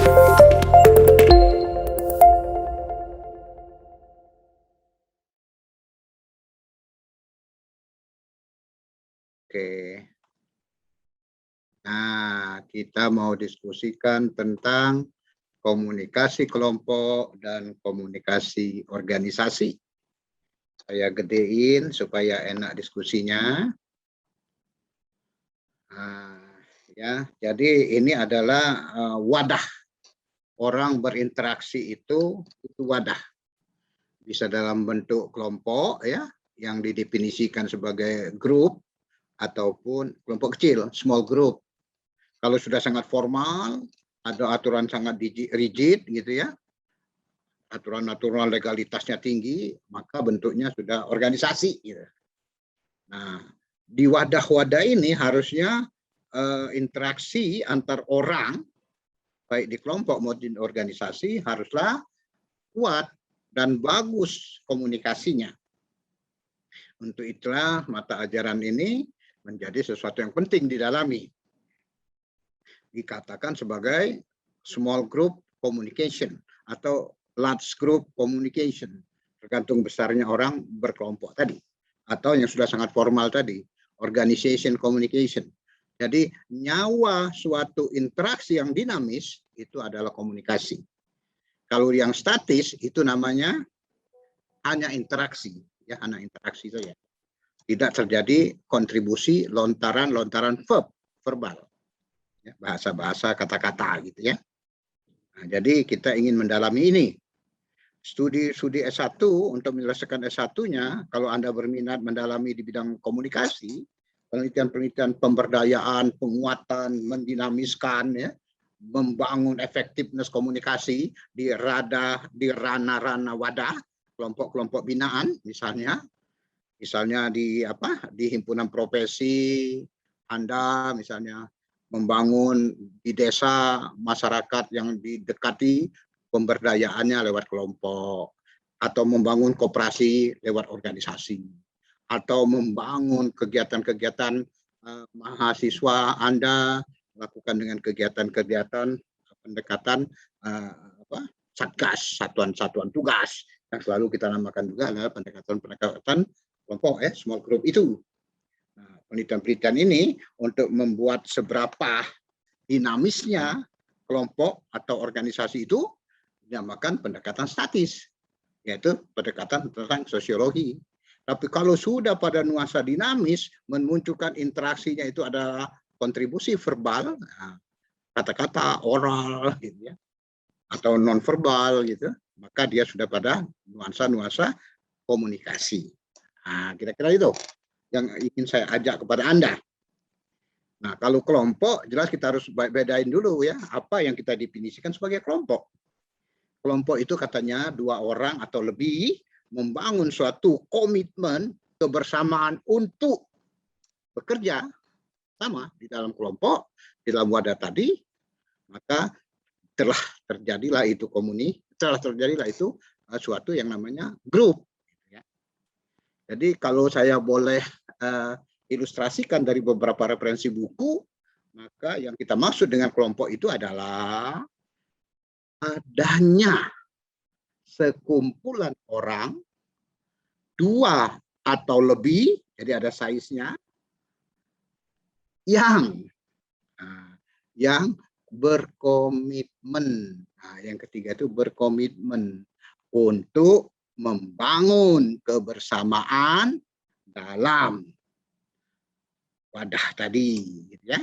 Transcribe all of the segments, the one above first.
Oke. Nah, kita mau diskusikan tentang komunikasi kelompok dan komunikasi organisasi. Saya gedein supaya enak diskusinya. Nah, ya, jadi ini adalah wadah orang berinteraksi itu wadah. Bisa dalam bentuk kelompok ya, yang didefinisikan sebagai grup ataupun kelompok kecil, small group. Kalau sudah sangat formal, ada aturan sangat rigid gitu ya, aturan-aturan legalitasnya tinggi, maka bentuknya sudah organisasi gitu. Nah, di wadah-wadah ini harusnya interaksi antar orang, baik di kelompok maupun di organisasi, haruslah kuat dan bagus komunikasinya. Untuk itulah mata ajaran ini menjadi sesuatu yang penting didalami. Dikatakan sebagai small group communication atau large group communication, tergantung besarnya orang berkelompok tadi, atau yang sudah sangat formal tadi, organization communication. Jadi nyawa suatu interaksi yang dinamis itu adalah komunikasi. Kalau yang statis itu namanya hanya interaksi, ya, hanya interaksi saja. Tidak terjadi kontribusi lontaran-lontaran verbal. Bahasa-bahasa kata-kata gitu ya. Nah, jadi kita ingin mendalami ini. Studi S1 untuk menyelesaikan S1-nya, kalau Anda berminat mendalami di bidang komunikasi, penelitian-penelitian pemberdayaan, penguatan, mendinamiskan ya, membangun efektivitas komunikasi di ranah-ranah wadah, kelompok-kelompok binaan misalnya di di himpunan profesi Anda misalnya, membangun di desa masyarakat yang didekati pemberdayaannya lewat kelompok, atau membangun koperasi lewat organisasi, atau membangun kegiatan-kegiatan mahasiswa Anda lakukan dengan kegiatan-kegiatan pendekatan satgas, satuan-satuan tugas yang selalu kita namakan juga adalah pendekatan kelompok ya, small group itu. Nah, penelitian-penelitian ini untuk membuat seberapa dinamisnya kelompok atau organisasi itu dinamakan pendekatan statis, yaitu pendekatan tentang sosiologi. Tapi kalau sudah pada nuansa dinamis, memunculkan interaksinya itu adalah kontribusi verbal, kata-kata oral gitu ya, atau non verbal gitu, maka dia sudah pada nuansa-nuansa komunikasi. Nah, kira-kira itu yang ingin saya ajak kepada Anda. Nah, kalau kelompok, jelas kita harus bedain dulu ya, apa yang kita definisikan sebagai kelompok. Kelompok itu katanya 2 orang atau lebih membangun suatu komitmen kebersamaan untuk bekerja sama di dalam kelompok, di dalam wadah tadi, maka telah terjadilah itu suatu yang namanya grup. Jadi kalau saya boleh ilustrasikan dari beberapa referensi buku, maka yang kita maksud dengan kelompok itu adalah adanya sekumpulan orang, 2 atau lebih, jadi ada size-nya, yang berkomitmen. Nah, yang ketiga itu berkomitmen untuk membangun kebersamaan dalam wadah tadi, gitu ya.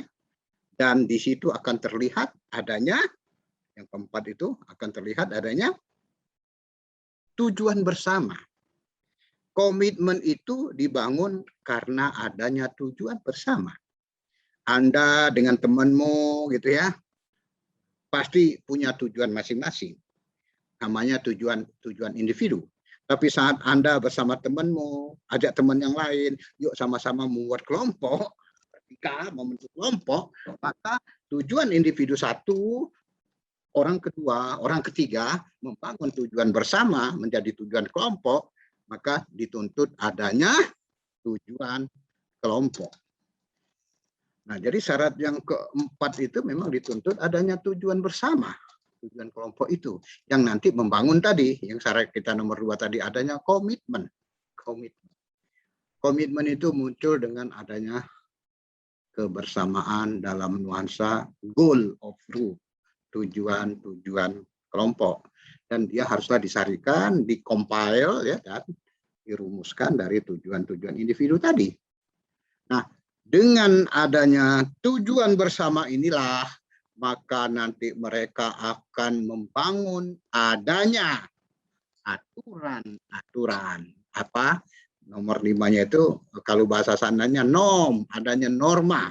Dan di situ akan terlihat adanya, yang keempat itu akan terlihat adanya tujuan bersama. Komitmen itu dibangun karena adanya tujuan bersama. Anda dengan temanmu gitu ya, pasti punya tujuan masing-masing. Namanya tujuan individu. Tapi saat Anda bersama temanmu, ajak teman yang lain, yuk sama-sama membuat kelompok, ketika membentuk kelompok, maka tujuan individu satu, orang kedua, orang ketiga, membangun tujuan bersama menjadi tujuan kelompok, maka dituntut adanya tujuan kelompok. Nah, jadi syarat yang keempat itu memang dituntut adanya tujuan bersama. tujuan kelompok itu yang nanti membangun tadi, yang syarat kita nomor 2 tadi, adanya komitmen. Komitmen itu muncul dengan adanya kebersamaan dalam nuansa goal of group, tujuan kelompok, dan dia haruslah disarikan, dikompil ya, dan dirumuskan dari tujuan individu tadi. Nah, dengan adanya tujuan bersama inilah, maka nanti mereka akan membangun adanya aturan-aturan. Apa? Nomor 5-nya itu, kalau bahasa sananya norm, adanya norma,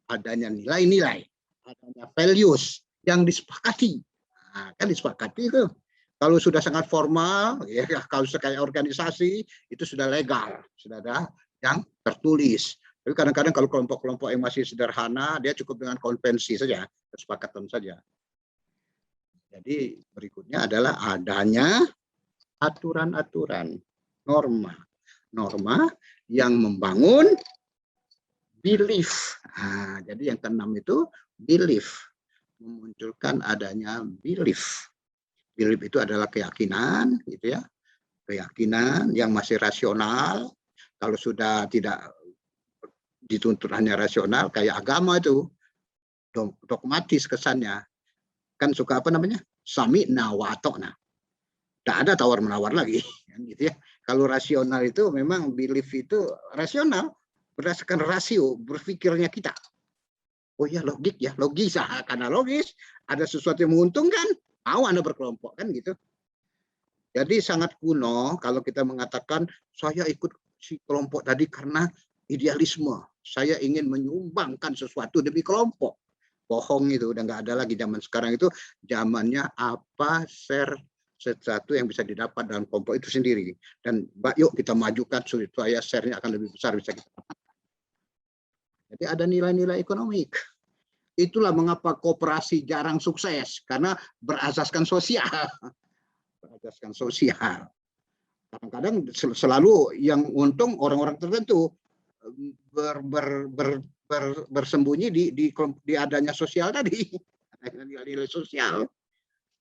adanya nilai-nilai, adanya values yang disepakati. Nah, kan disepakati itu. Kalau sudah sangat formal, ya kalau kayak organisasi, itu sudah legal, sudah ada yang tertulis. Tapi kadang-kadang kalau kelompok-kelompok yang masih sederhana, dia cukup dengan konvensi saja, kesepakatan saja. Jadi berikutnya adalah adanya aturan-aturan, norma yang membangun belief. Nah, jadi yang keenam itu belief, memunculkan adanya belief. Belief itu adalah keyakinan, gitu ya, keyakinan yang masih rasional. Kalau sudah tidak dituntut hanya rasional, kayak agama itu dogmatis kesannya, kan suka apa namanya, sami'na wa ata'na, tidak ada tawar menawar lagi, kan gitu ya. Kalau rasional itu memang belief itu rasional, berdasarkan rasio berpikirnya kita. Oh ya, logis, karena logis, ada sesuatu yang menguntungkan, mau Anda berkelompok, kan gitu. Jadi sangat kuno kalau kita mengatakan saya ikut si kelompok tadi karena idealisme, saya ingin menyumbangkan sesuatu demi kelompok. Bohong itu, udah nggak ada lagi zaman sekarang. Itu zamannya apa, share sesuatu yang bisa didapat dalam kelompok itu sendiri. Dan yuk kita majukan supaya share-nya akan lebih besar, bisa kita dapatkan. Jadi ada nilai-nilai ekonomik. Itulah mengapa koperasi jarang sukses, karena berasaskan sosial. Berasaskan sosial. Kadang-kadang selalu yang untung orang-orang tertentu, bersembunyi di adanya sosial tadi, nilai sosial.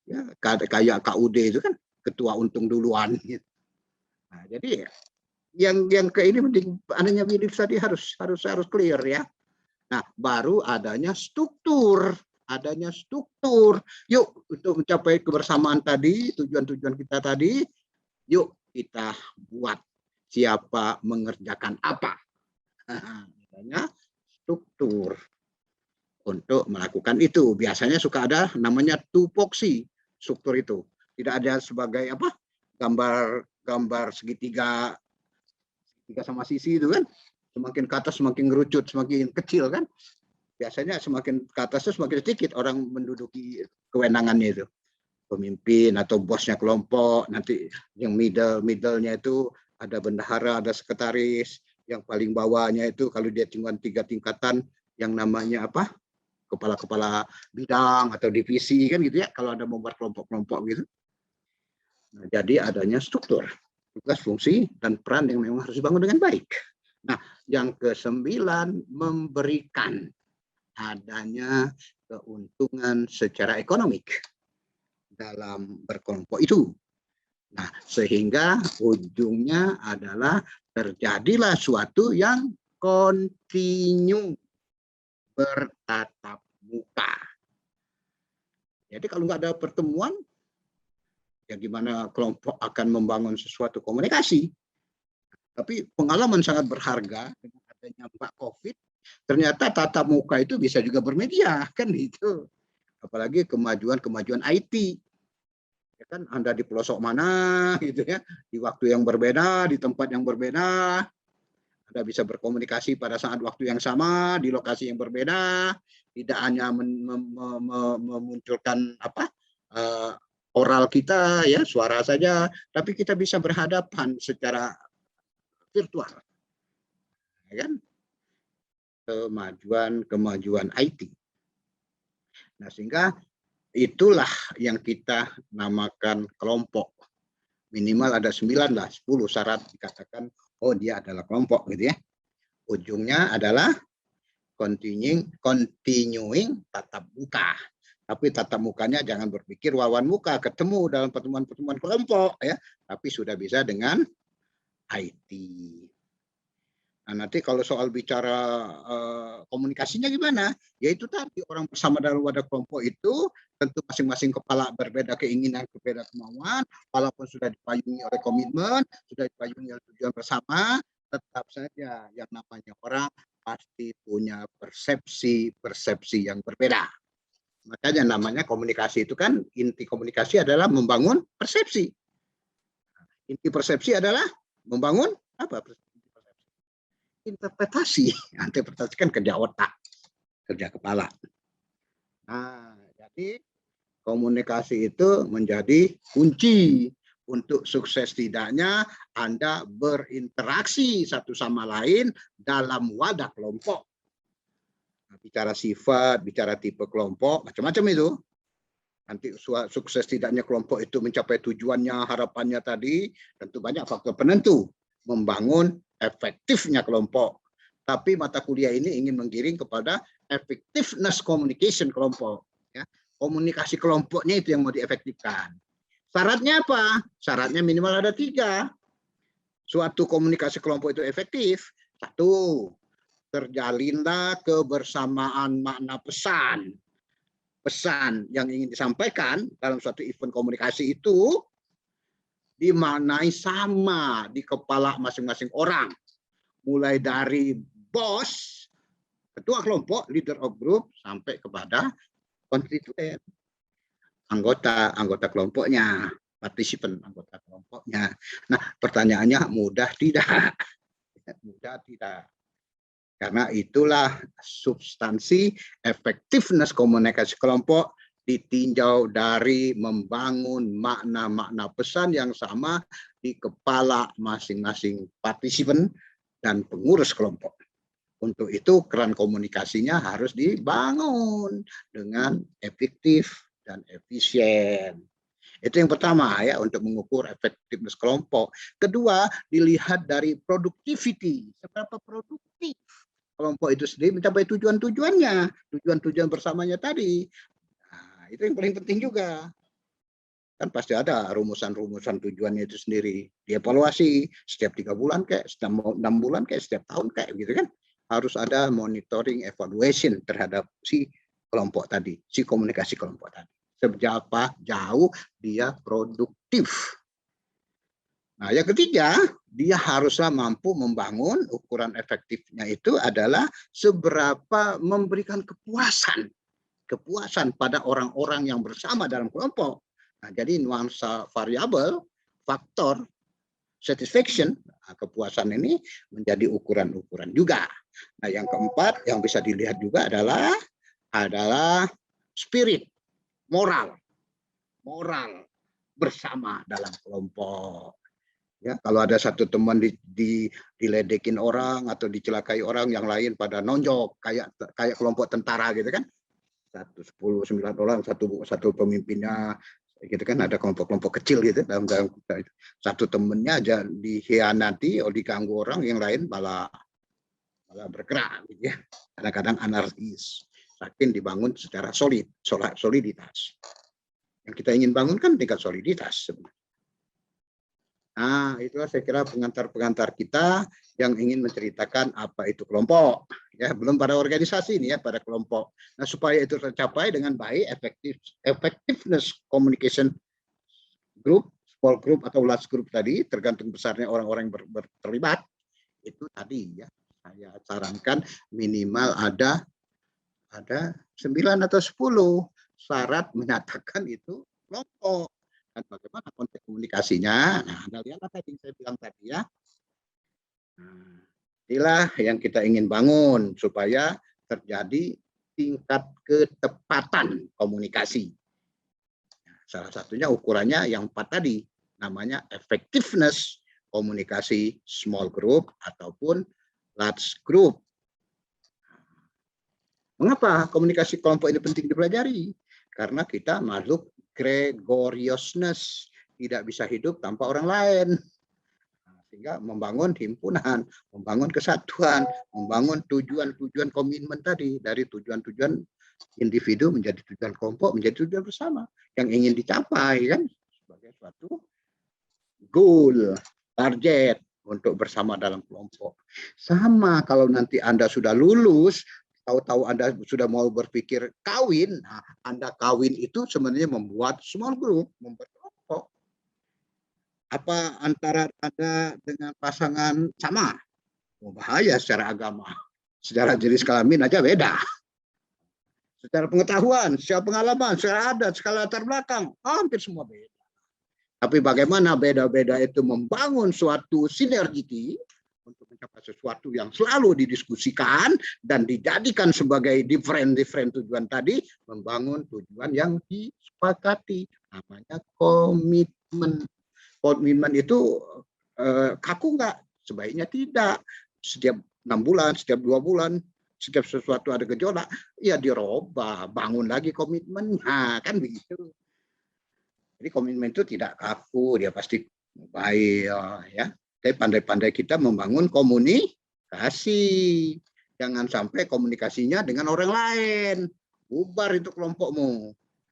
Ya, kayak KUD itu kan ketua untung duluan. Gitu. Nah, jadi yang ke ini penting adanya belief tadi harus clear ya. Nah, baru adanya struktur. Yuk, untuk mencapai kebersamaan tadi, tujuan-tujuan kita tadi, yuk kita buat siapa mengerjakan apa. Adanya struktur untuk melakukan itu. Biasanya suka ada namanya tupoksi struktur itu. Tidak ada sebagai apa? Gambar segitiga sama sisi itu kan. Semakin ke atas semakin ngerucut, semakin kecil kan. Biasanya semakin ke atas semakin sedikit orang menduduki kewenangannya itu. Pemimpin atau bosnya kelompok, nanti yang middle-nya itu ada bendahara, ada sekretaris, yang paling bawahnya itu kalau dia cuma 3 tingkatan yang namanya apa? Kepala-kepala bidang atau divisi kan gitu ya, kalau ada membuat kelompok-kelompok gitu. Nah, jadi adanya struktur, tugas, fungsi, dan peran yang memang harus dibangun dengan baik. Nah, yang ke-9 memberikan adanya keuntungan secara ekonomik dalam berkelompok itu. Nah, sehingga ujungnya adalah terjadilah suatu yang kontinu, bertatap muka. Jadi kalau nggak ada pertemuan, ya gimana kelompok akan membangun sesuatu komunikasi. Tapi pengalaman sangat berharga dengan adanya Mbak COVID, ternyata tatap muka itu bisa juga bermedia, kan gitu. Apalagi kemajuan IT. Ya kan, Anda di pelosok mana gitu ya, di waktu yang berbeda, di tempat yang berbeda, Anda bisa berkomunikasi pada saat waktu yang sama, di lokasi yang berbeda, tidak hanya memunculkan apa oral kita ya, suara saja, tapi kita bisa berhadapan secara virtual, ya kan? Kemajuan IT. Nah, sehingga itulah yang kita namakan kelompok. Minimal ada 9 lah, 10 syarat dikatakan, oh dia adalah kelompok gitu ya. Ujungnya adalah continuing tatap muka. Tapi tatap mukanya jangan berpikir wawan muka ketemu dalam pertemuan-pertemuan kelompok ya, tapi sudah bisa dengan IT. Nah, nanti kalau soal bicara komunikasinya gimana? Ya itu tadi, orang bersama dalam wadah kelompok itu tentu masing-masing kepala berbeda keinginan, berbeda kemauan, walaupun sudah dipayungi oleh komitmen, sudah dipayungi oleh tujuan bersama, tetap saja yang namanya orang pasti punya persepsi yang berbeda. Makanya namanya komunikasi itu kan, inti komunikasi adalah membangun persepsi. Inti persepsi adalah membangun apa? Interpretasi. Interpretasi kan kerja otak, kerja kepala. Nah, jadi komunikasi itu menjadi kunci untuk sukses tidaknya Anda berinteraksi satu sama lain dalam wadah kelompok. Nah, bicara sifat, bicara tipe kelompok, macam-macam itu. Nanti sukses tidaknya kelompok itu mencapai tujuannya, harapannya tadi, tentu banyak faktor penentu. Membangun efektifnya kelompok. Tapi mata kuliah ini ingin menggiring kepada effectiveness communication kelompok. Ya. Komunikasi kelompoknya itu yang mau diefektifkan. Syaratnya apa? Syaratnya minimal ada 3. Suatu komunikasi kelompok itu efektif. 1, terjalinlah kebersamaan makna pesan. Pesan yang ingin disampaikan dalam suatu event komunikasi itu dimaknai sama di kepala masing-masing orang. Mulai dari bos, ketua kelompok, leader of group, sampai kepada konstituen, anggota kelompoknya, partisipan anggota kelompoknya. Nah, pertanyaannya mudah tidak? Mudah tidak. Karena itulah substansi effectiveness komunikasi kelompok ditinjau dari membangun makna-makna pesan yang sama di kepala masing-masing partisipan dan pengurus kelompok. Untuk itu keran komunikasinya harus dibangun dengan efektif dan efisien. Itu yang pertama ya, untuk mengukur efektivitas kelompok. Kedua, dilihat dari productivity, seberapa produktif kelompok itu sendiri mencapai tujuan-tujuannya, tujuan-tujuan bersamanya tadi. Nah, itu yang paling penting juga. Kan pasti ada rumusan-rumusan tujuannya itu sendiri. Dievaluasi setiap 3 bulan kayak, setiap 6 bulan kayak, setiap tahun kayak gitu kan. Harus ada monitoring evaluation terhadap si kelompok tadi, si komunikasi kelompok tadi. Seberapa jauh dia produktif. Nah, yang ketiga, dia haruslah mampu membangun ukuran efektifnya itu adalah seberapa memberikan kepuasan pada orang-orang yang bersama dalam kelompok. Nah, jadi nuansa variabel, faktor satisfaction, kepuasan ini menjadi ukuran-ukuran juga. Nah, yang keempat yang bisa dilihat juga adalah spirit, moral bersama dalam kelompok. Ya, kalau ada satu teman diledekin orang atau dicelakai orang, yang lain pada nonjok kayak kelompok tentara gitu kan. 10-9 orang, satu pemimpinnya gitu kan, ada kelompok-kelompok kecil gitu dalam satu temennya aja dikhianati atau diganggu orang, yang lain malah bergerak gitu ya. Kadang-kadang anarkis. Saking dibangun secara soliditas. Yang kita ingin bangun kan tingkat soliditas sebenarnya. Nah, itulah saya kira pengantar-pengantar kita yang ingin menceritakan apa itu kelompok. Ya, belum pada organisasi ini ya, pada kelompok. Nah, supaya itu tercapai dengan baik, effectiveness communication group, small group atau large group tadi, tergantung besarnya orang-orang yang terlibat. Itu tadi ya, saya sarankan minimal ada 9 atau 10 syarat menyatakan itu kelompok. Dan bagaimana konteks komunikasinya. Nah, Anda lihatlah tadi saya bilang tadi ya. Nah, inilah yang kita ingin bangun supaya terjadi tingkat ketepatan komunikasi. Nah, salah satunya ukurannya yang 4 tadi, namanya effectiveness komunikasi small group ataupun large group. Mengapa komunikasi kelompok ini penting dipelajari? Karena kita makhluk gregariousness, tidak bisa hidup tanpa orang lain. Sehingga membangun himpunan, membangun kesatuan, membangun tujuan-tujuan komitmen tadi, dari tujuan-tujuan individu menjadi tujuan kelompok, menjadi tujuan bersama yang ingin dicapai kan sebagai suatu goal, target untuk bersama dalam kelompok. Sama kalau nanti Anda sudah lulus, tahu-tahu Anda sudah mau berpikir kawin, nah, Anda kawin itu sebenarnya membuat small group, membuat kelompok. Apa antara Anda dengan pasangan sama? Oh, bahaya secara agama. Secara jenis kelamin aja beda. Secara pengetahuan, secara pengalaman, secara adat, secara latar belakang, hampir semua beda. Tapi bagaimana beda-beda itu membangun suatu sinergi untuk mencapai sesuatu yang selalu didiskusikan dan dijadikan sebagai different tujuan tadi, membangun tujuan yang disepakati. Namanya komitmen. Komitmen itu kaku nggak? Sebaiknya tidak. Setiap 6 bulan, setiap 2 bulan, setiap sesuatu ada gejolak, ya dirubah, bangun lagi komitmennya, kan begitu. Jadi komitmen itu tidak kaku, dia pasti baik ya. Tapi pandai-pandai kita membangun komunikasi. Jangan sampai komunikasinya dengan orang lain. Bubar itu kelompokmu.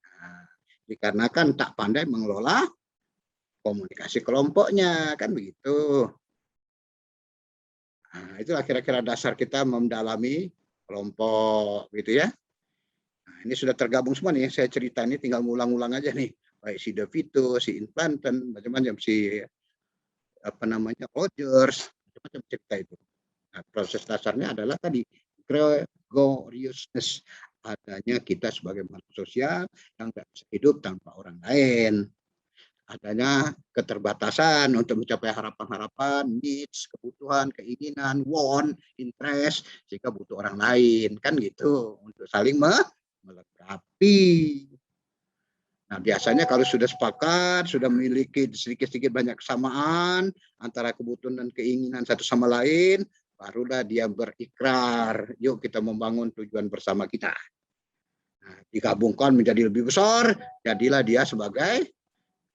Nah, dikarenakan tak pandai mengelola komunikasi kelompoknya, kan begitu. Nah, itulah kira-kira dasar kita mendalami kelompok, gitu ya. Nah, ini sudah tergabung semua nih, saya cerita ini tinggal ngulang-ulang aja nih. Baik si DeVito, si Inflanten, macam-macam si Rogers, macam-macam cerita itu. Nah, proses dasarnya adalah tadi gregoriousness, adanya kita sebagai makhluk sosial yang tidak bisa hidup tanpa orang lain. Adanya keterbatasan untuk mencapai harapan-harapan, needs, kebutuhan, keinginan, want, interest, sehingga butuh orang lain, kan gitu, untuk saling melengkapi. Nah, biasanya kalau sudah sepakat, sudah memiliki sedikit-sedikit banyak kesamaan antara kebutuhan dan keinginan satu sama lain, barulah dia berikrar, yuk kita membangun tujuan bersama kita. Nah, digabungkan menjadi lebih besar, jadilah dia sebagai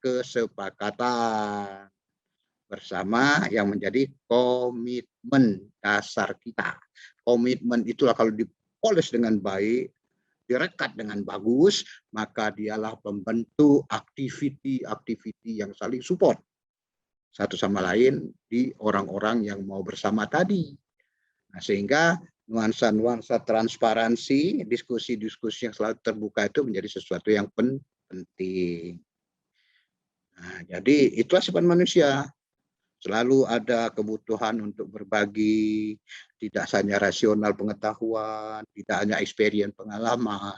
kesepakatan bersama yang menjadi komitmen dasar kita. Komitmen itulah kalau dipoles dengan baik, direkat dengan bagus, maka dialah pembentuk aktiviti yang saling support satu sama lain di orang-orang yang mau bersama tadi. Nah, sehingga nuansa-nuansa transparansi, diskusi-diskusi yang selalu terbuka itu menjadi sesuatu yang penting. Nah, jadi itulah sifat manusia. Selalu ada kebutuhan untuk berbagi, tidak hanya rasional pengetahuan, tidak hanya experience pengalaman,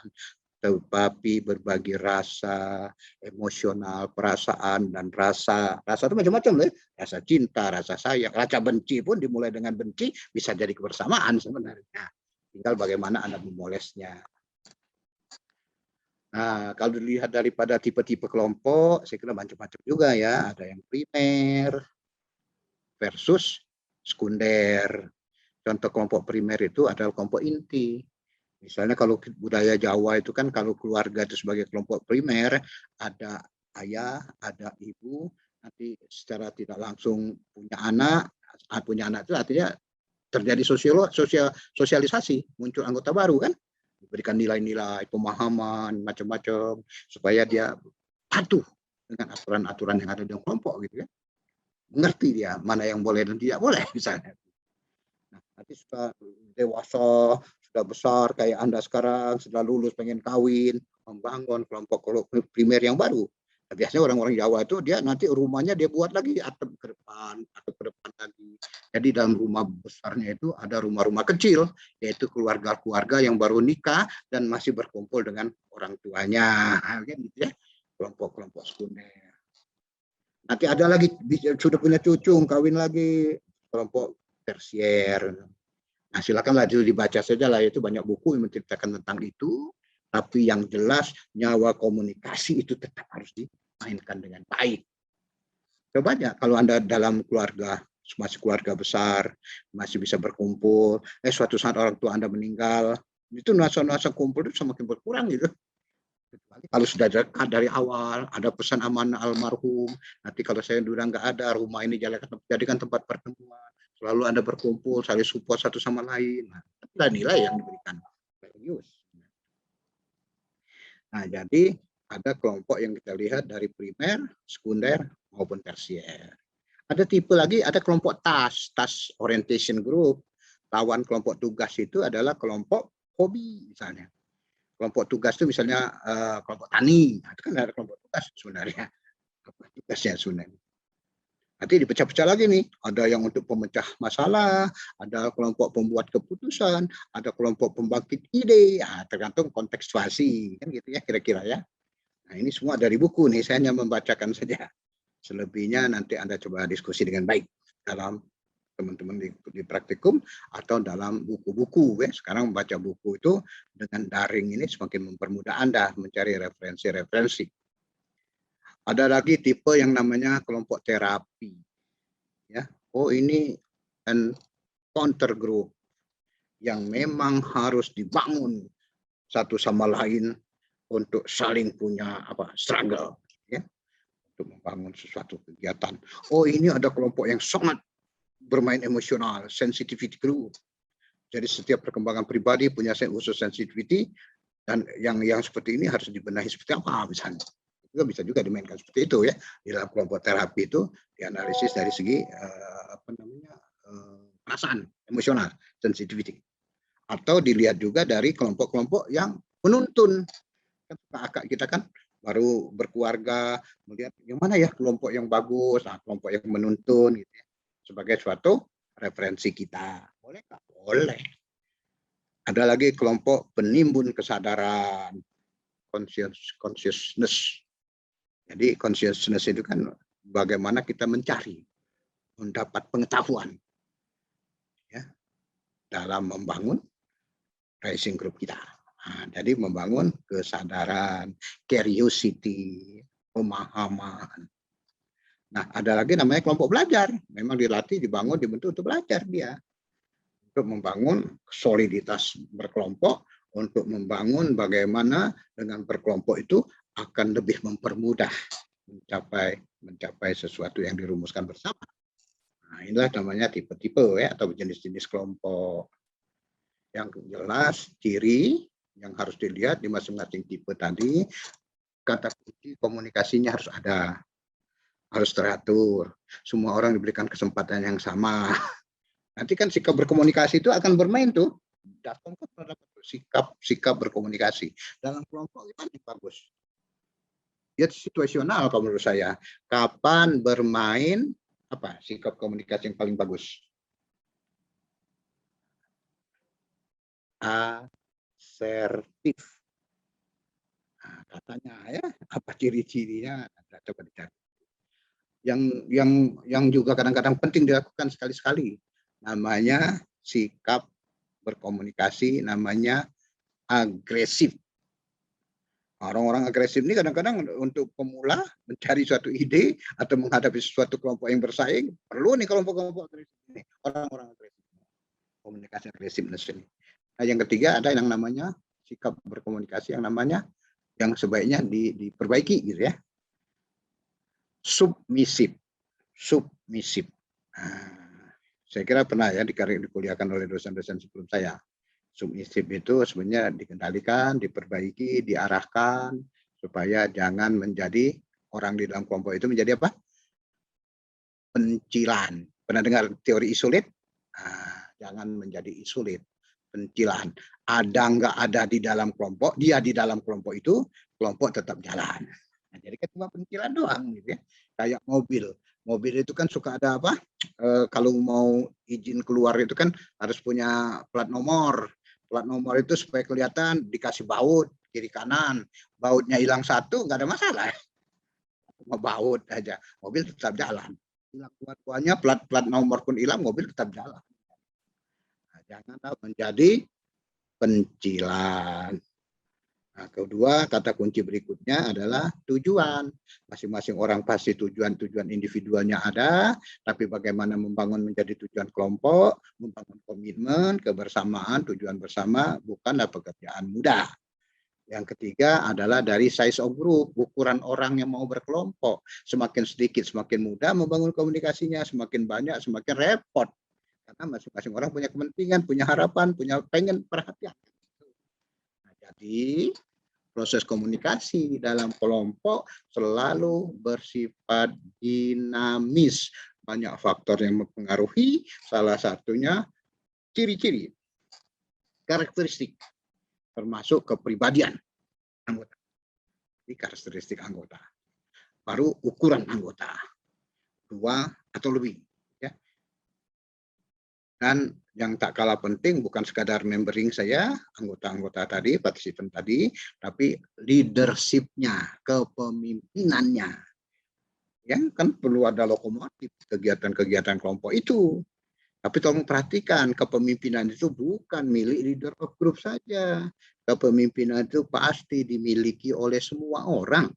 tetapi berbagi rasa, emosional, perasaan, dan rasa. Rasa itu macam-macam, rasa cinta, rasa sayang, rasa benci pun dimulai dengan benci, bisa jadi kebersamaan sebenarnya. Tinggal bagaimana Anda memolesnya. Nah, kalau dilihat daripada tipe-tipe kelompok, saya kira macam-macam juga ya. Ada yang primer versus sekunder. Contoh kelompok primer itu adalah kelompok inti. Misalnya kalau budaya Jawa itu kan kalau keluarga itu sebagai kelompok primer, ada ayah, ada ibu, nanti secara tidak langsung punya anak itu artinya terjadi sosialisasi, muncul anggota baru kan, diberikan nilai-nilai, pemahaman, macam-macam, supaya dia patuh dengan aturan-aturan yang ada di kelompok gitu ya. Mengerti dia mana yang boleh dan tidak boleh misalnya. Nah, nanti sudah dewasa, sudah besar kayak Anda sekarang, sudah lulus pengen kawin, membangun kelompok primer yang baru. Nah, biasanya orang-orang Jawa itu dia nanti rumahnya dia buat lagi atap ke depan lagi. Jadi dalam rumah besarnya itu ada rumah-rumah kecil, yaitu keluarga-keluarga yang baru nikah dan masih berkumpul dengan orang tuanya. Gitu ya, kelompok-kelompok sekunder. Nanti ada lagi sudah punya cucu, kawin lagi, kelompok tersier. Nah, silakanlah itu dibaca saja lah, itu banyak buku yang menceritakan tentang itu. Tapi yang jelas nyawa komunikasi itu tetap harus dimainkan dengan baik. Coba aja kalau Anda dalam keluarga, masih keluarga besar, masih bisa berkumpul, suatu saat orang tua Anda meninggal, itu nuansa-nuansa kumpul itu semakin berkurang gitu. Kalau sudah dekat dari awal, ada pesan amanah almarhum, nanti kalau saya sudah nggak ada, rumah ini jadikan tempat pertemuan, selalu Anda berkumpul, saling support satu sama lain. Nah, itulah nilai yang diberikan religius. Nah, jadi ada kelompok yang kita lihat dari primer, sekunder, maupun tersier. Ada tipe lagi, ada kelompok task orientation group. Lawan kelompok tugas itu adalah kelompok hobi misalnya. Kelompok tugas itu misalnya kelompok tani, nah, itu kan ada kelompok tugas sebenarnya. Apa tugasnya sebenarnya? Nanti dipecah-pecah lagi nih, ada yang untuk pemecah masalah, ada kelompok pembuat keputusan, ada kelompok pembangkit ide, nah, tergantung konteks situasi, kan gitu ya kira-kira ya. Nah ini semua dari buku nih, saya hanya membacakan saja. Selebihnya nanti Anda coba diskusi dengan baik dalam teman-teman di praktikum atau dalam buku-buku ya. Sekarang membaca buku itu dengan daring ini semakin mempermudah Anda mencari referensi-referensi. Ada lagi tipe yang namanya kelompok terapi. Ya, oh ini counter group yang memang harus dibangun satu sama lain untuk saling punya struggle ya, untuk membangun sesuatu kegiatan. Oh ini ada kelompok yang sangat bermain emosional, sensitivity group. Jadi setiap perkembangan pribadi punya unsur sensitivity dan yang seperti ini harus dibenahi seperti apa misalnya. Juga bisa juga dimainkan seperti itu ya. Di dalam kelompok terapi itu dianalisis dari segi perasaan, emosional, sensitivity. Atau dilihat juga dari kelompok-kelompok yang menuntun. Kakak kita kan baru berkeluarga, melihat yang mana ya kelompok yang bagus, kelompok yang menuntun gitu ya, sebagai suatu referensi kita. Boleh nggak? Boleh. Ada lagi kelompok penimbun kesadaran, consciousness. Jadi consciousness itu kan bagaimana kita mencari, mendapat pengetahuan ya, dalam membangun racing group kita. Nah, jadi membangun kesadaran, curiosity, pemahaman. Nah, ada lagi namanya kelompok belajar. Memang dilatih, dibangun, dibentuk untuk belajar dia. Untuk membangun soliditas berkelompok, untuk membangun bagaimana dengan berkelompok itu akan lebih mempermudah mencapai sesuatu yang dirumuskan bersama. Nah, inilah namanya tipe-tipe ya, atau jenis-jenis kelompok. Yang jelas ciri yang harus dilihat di masing-masing tipe tadi, kata kunci komunikasinya harus ada, harus teratur, semua orang diberikan kesempatan yang sama. Nanti kan sikap berkomunikasi itu akan bermain tuh, datang ke sikap berkomunikasi dalam kelompok itu kan bagus. Ya situasional kalau menurut saya. Kapan bermain sikap komunikasi yang paling bagus? Asertif. Nah, katanya ya, apa ciri-cirinya? Coba dicari. Yang juga kadang-kadang penting dilakukan sekali-sekali. Namanya sikap berkomunikasi, namanya agresif. Orang-orang agresif ini kadang-kadang untuk pemula mencari suatu ide atau menghadapi suatu kelompok yang bersaing, perlu nih kelompok-kelompok agresif ini, orang-orang agresif. Komunikasi agresifness ini. Nah, yang ketiga ada yang namanya sikap berkomunikasi yang namanya yang sebaiknya diperbaiki gitu ya. Submisif. Nah, saya kira pernah ya dikuliahkan oleh dosen-dosen sebelum saya. Submisif itu sebenarnya dikendalikan, diperbaiki, diarahkan supaya jangan menjadi orang di dalam kelompok itu menjadi apa? Pencilan. Pernah dengar teori isolit? Nah, jangan menjadi isolit. Pencilan. Ada nggak ada di dalam kelompok, dia di dalam kelompok itu, kelompok tetap jalan. Nah, jadi kan cuma pencilan doang gitu ya. Kayak mobil. Mobil itu kan suka ada apa? Kalau mau izin keluar itu kan harus punya plat nomor. Plat nomor itu supaya kelihatan dikasih baut kiri kanan. Bautnya hilang satu nggak ada masalah. Cuma baut aja. Mobil tetap jalan. Hilang tuanya plat nomor pun hilang, mobil tetap jalan. Nah, jangan menjadi pencilan. Nah, kedua, kata kunci berikutnya adalah tujuan. Masing-masing orang pasti tujuan individualnya ada, tapi bagaimana membangun menjadi tujuan kelompok, membangun komitmen, kebersamaan, tujuan bersama, bukanlah pekerjaan mudah. Yang ketiga adalah dari size of group, ukuran orang yang mau berkelompok. Semakin sedikit, semakin mudah membangun komunikasinya, semakin banyak, semakin repot. Karena masing-masing orang punya kepentingan, punya harapan, punya pengen perhatian. Nah, jadi Proses komunikasi dalam kelompok selalu bersifat dinamis. Banyak faktor yang mempengaruhi, salah satunya ciri-ciri, karakteristik, termasuk kepribadian anggota. Ini karakteristik anggota. Baru ukuran anggota, 2 atau lebih. Ya. Dan yang tak kalah penting bukan sekadar membering saya, anggota-anggota tadi, partisipan tadi, tapi leadership-nya, kepemimpinannya. Ya, kan perlu ada lokomotif kegiatan-kegiatan kelompok itu. Tapi tolong perhatikan, kepemimpinan itu bukan milik leader of group saja. Kepemimpinan itu pasti dimiliki oleh semua orang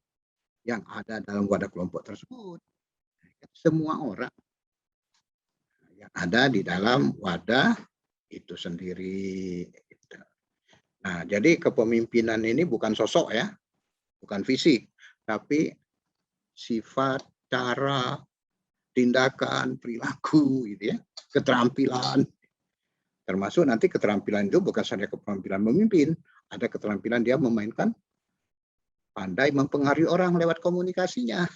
yang ada dalam wadah kelompok tersebut. Semua orang yang ada di dalam wadah itu sendiri. Nah, jadi kepemimpinan ini bukan sosok ya, bukan fisik, tapi sifat, cara, tindakan, perilaku, gitu ya, keterampilan. Termasuk nanti keterampilan itu bukan saja keterampilan memimpin, ada keterampilan dia memainkan, pandai mempengaruhi orang lewat komunikasinya.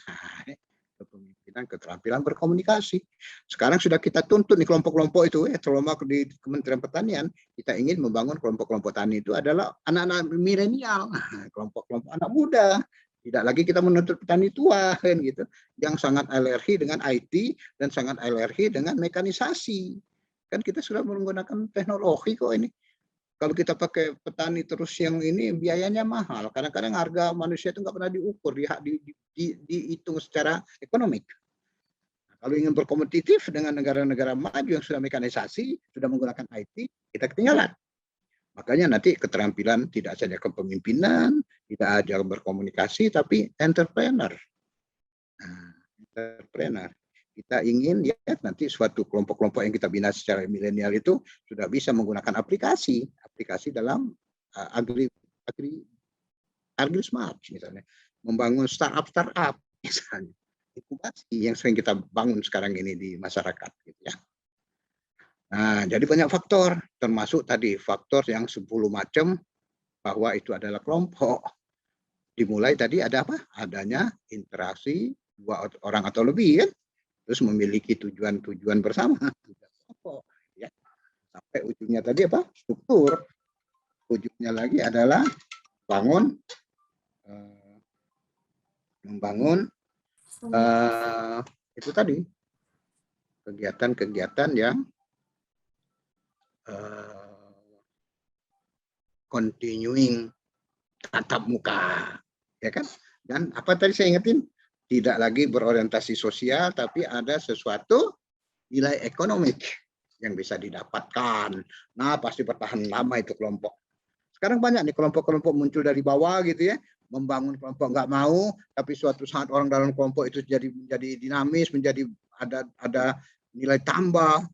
Kepemimpinan, keterampilan berkomunikasi. Sekarang sudah kita tuntut di kelompok-kelompok itu, terutama di Kementerian Pertanian, kita ingin membangun kelompok-kelompok tani itu adalah anak-anak milenial, kelompok-kelompok anak muda. Tidak lagi kita menuntut petani tua, kan gitu, yang sangat alergi dengan IT dan sangat alergi dengan mekanisasi. Kan kita sudah menggunakan teknologi kok ini. Kalau kita pakai petani terus yang ini biayanya mahal. Kadang-kadang harga manusia itu nggak pernah diukur, dihitung secara ekonomik. Nah, kalau ingin berkompetitif dengan negara-negara maju yang sudah mekanisasi, sudah menggunakan IT, kita ketinggalan. Makanya nanti keterampilan tidak saja kepemimpinan, tidak aja berkomunikasi, tapi entrepreneur. Nah, entrepreneur. Kita ingin ya nanti suatu kelompok-kelompok yang kita bina secara milenial itu sudah bisa menggunakan aplikasi dalam agri smart misalnya, membangun startup misalnya, inkubasi yang sering kita bangun sekarang ini di masyarakat gitu ya. Nah, jadi banyak faktor, termasuk tadi faktor yang 10 macam bahwa itu adalah kelompok. Dimulai tadi ada apa? Adanya interaksi 2 orang atau lebih kan, terus memiliki tujuan-tujuan bersama. Ya. Sampai ujungnya tadi apa? Struktur. Ujungnya lagi adalah membangun itu tadi kegiatan-kegiatan yang continuing tatap muka, ya kan? Dan apa tadi saya ingetin? Tidak lagi berorientasi sosial, tapi ada sesuatu nilai ekonomik yang bisa didapatkan. Nah, pasti bertahan lama itu kelompok. Sekarang banyak nih kelompok-kelompok muncul dari bawah gitu ya, membangun kelompok nggak mau, tapi suatu saat orang dalam kelompok itu menjadi dinamis, menjadi ada nilai tambah,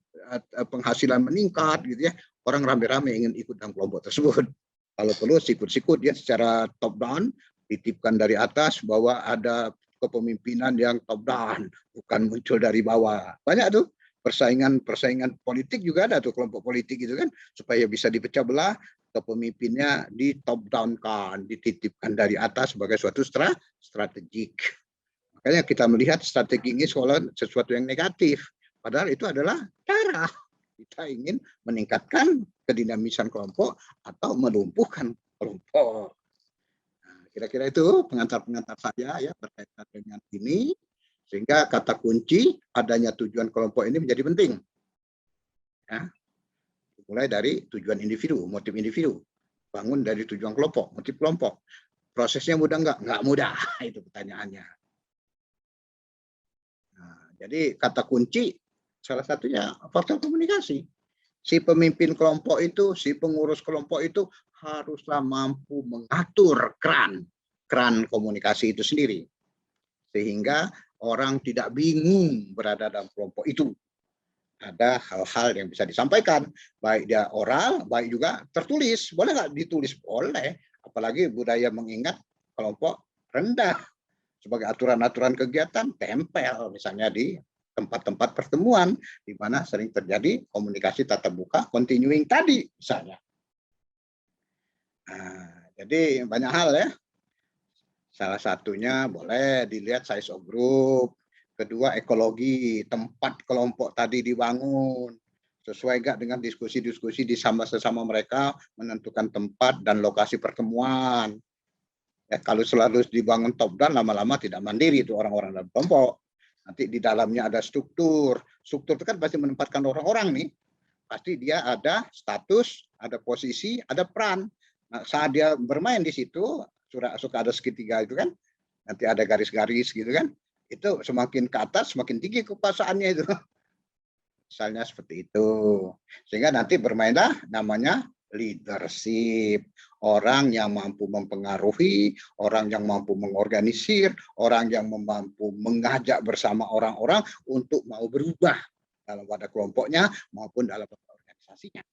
penghasilan meningkat gitu ya. Orang rame-rame ingin ikut dalam kelompok tersebut. Kalau perlu sikut-sikut ya secara top down, dititipkan dari atas bahwa ada kepemimpinan yang top down, bukan muncul dari bawah. Banyak tuh persaingan politik juga ada tuh kelompok politik itu kan, supaya bisa dipecah belah, kepemimpinnya di top down kan, dititipkan dari atas sebagai suatu strategik. Makanya kita melihat strategi ini sesuatu yang negatif, padahal itu adalah cara kita ingin meningkatkan kedinamisan kelompok atau melumpuhkan kelompok. Nah, kira-kira itu pengantar-pengantar saya ya berkaitan dengan ini, sehingga kata kunci adanya tujuan kelompok ini menjadi penting. Ya. Mulai dari tujuan individu, motif individu, bangun dari tujuan kelompok, motif kelompok. Prosesnya mudah nggak? Nggak mudah, itu pertanyaannya. Nah, jadi kata kunci salah satunya faktor komunikasi. Si pemimpin kelompok itu, si pengurus kelompok itu haruslah mampu mengatur keran komunikasi itu sendiri. Sehingga orang tidak bingung berada dalam kelompok itu. Ada hal-hal yang bisa disampaikan, baik dia oral, baik juga tertulis. Boleh nggak ditulis? Boleh. Apalagi budaya mengingat kelompok rendah. Sebagai aturan-aturan kegiatan, tempel misalnya di tempat-tempat pertemuan di mana sering terjadi komunikasi tatap muka continuing tadi misalnya. Nah, Jadi banyak hal ya. Salah satunya boleh dilihat size of group. Kedua, ekologi, tempat kelompok tadi dibangun. Sesuai nggak dengan diskusi-diskusi di sesama mereka menentukan tempat dan lokasi pertemuan. Ya, kalau selalu dibangun top down, lama-lama tidak mandiri itu orang-orang dalam kelompok. Nanti di dalamnya ada struktur. Struktur itu kan pasti menempatkan orang-orang nih. Pasti dia ada status, ada posisi, ada peran. Nah, saat dia bermain di situ, suka ada segitiga itu kan, nanti ada garis-garis gitu kan, itu semakin ke atas semakin tinggi kekuasaannya itu. Misalnya seperti itu. Sehingga nanti bermainlah namanya leadership. Orang yang mampu mempengaruhi, orang yang mampu mengorganisir, orang yang mampu mengajak bersama orang-orang untuk mau berubah dalam pada kelompoknya maupun dalam organisasinya.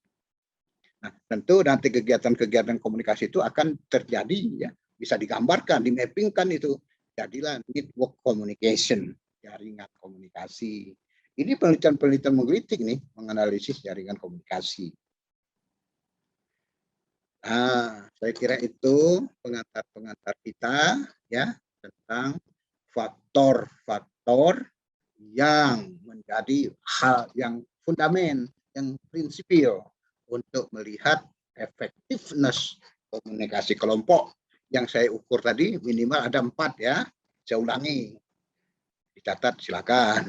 Nah, tentu nanti kegiatan-kegiatan komunikasi itu akan terjadi ya, bisa digambarkan, dimappingkan itu. Jadilah network communication, jaringan komunikasi. Ini penelitian-penelitian menggelitik nih, menganalisis jaringan komunikasi. Nah, saya kira itu pengantar-pengantar kita ya tentang faktor-faktor yang menjadi hal yang fundamental, yang prinsipil untuk melihat effectiveness komunikasi kelompok. Yang saya ukur tadi minimal ada 4 ya. Saya ulangi, dicatat silakan.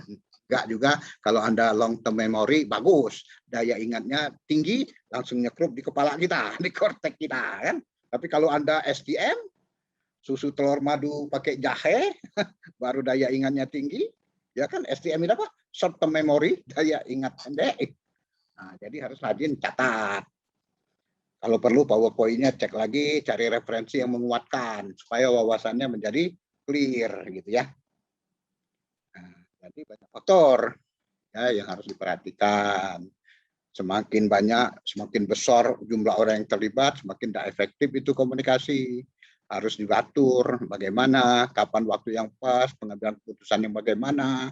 Enggak juga kalau Anda long term memory bagus, daya ingatnya tinggi, langsung nyekrup di kepala kita, di kortek kita kan. Tapi kalau Anda STM, susu telur madu pakai jahe, baru daya ingatnya tinggi, ya kan STM itu apa? Short term memory, daya ingat pendek. Nah, jadi harus rajin catat. Kalau perlu PowerPoint-nya cek lagi, cari referensi yang menguatkan supaya wawasannya menjadi clear gitu ya. Nah, jadi banyak faktor ya yang harus diperhatikan. Semakin banyak, semakin besar jumlah orang yang terlibat, semakin tidak efektif itu komunikasi. Harus diatur bagaimana, kapan waktu yang pas, pengambilan keputusan yang bagaimana.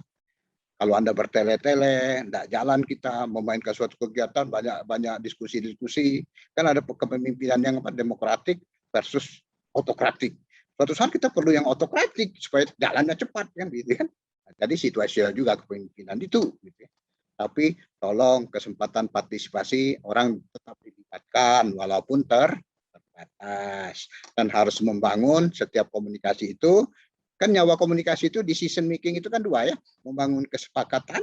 Kalau Anda bertele-tele, tidak jalan kita memainkan suatu kegiatan, banyak diskusi-diskusi. Kan ada kepemimpinan yang demokratik versus otokratik. Suatu saat kita perlu yang otokratik supaya jalannya cepat kan gitu kan. Jadi situasional juga kepemimpinan itu gitu ya. Tapi tolong kesempatan partisipasi orang tetap dilibatkan walaupun terbatas. Dan harus membangun setiap komunikasi itu. Kan nyawa komunikasi itu decision making itu kan 2 ya, membangun kesepakatan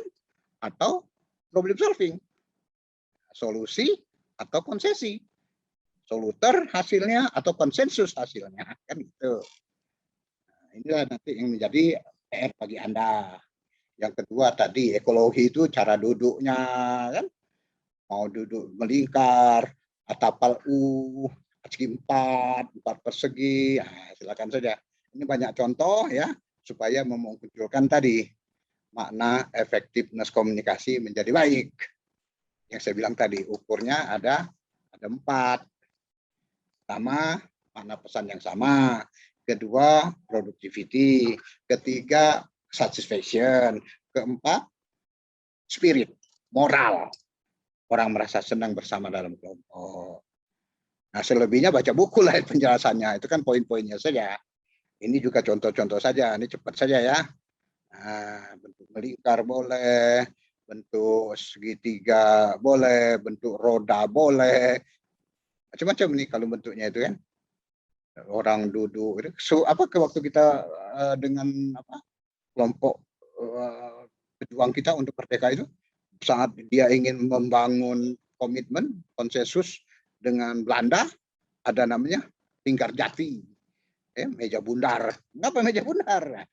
atau problem solving, solusi atau konsesi, soluter hasilnya atau konsensus hasilnya kan gitu. Nah, inilah nanti yang menjadi PR bagi Anda. Yang kedua tadi ekologi itu cara duduknya kan, mau duduk melingkar, atapal U, persegi 4 persegi, nah, silakan saja. Ini banyak contoh ya, supaya memunculkan tadi makna efektivitas komunikasi menjadi baik. Yang saya bilang tadi, ukurnya ada 4. Pertama, makna pesan yang sama. Kedua, productivity. Ketiga, satisfaction. Keempat, spirit, moral. Orang merasa senang bersama dalam kelompok. Nah, selebihnya baca buku lah penjelasannya. Itu kan poin-poinnya saja. Ini juga contoh-contoh saja, ini cepat saja ya. Nah, bentuk melingkar boleh, bentuk segitiga boleh, bentuk roda boleh. Macam-macam nih kalau bentuknya itu kan. Orang duduk, apa ke waktu kita dengan kelompok pejuang kita untuk merdeka itu, saat dia ingin membangun komitmen, konsensus dengan Belanda, ada namanya lingkar jati. Meja bundar. Kenapa meja bundar?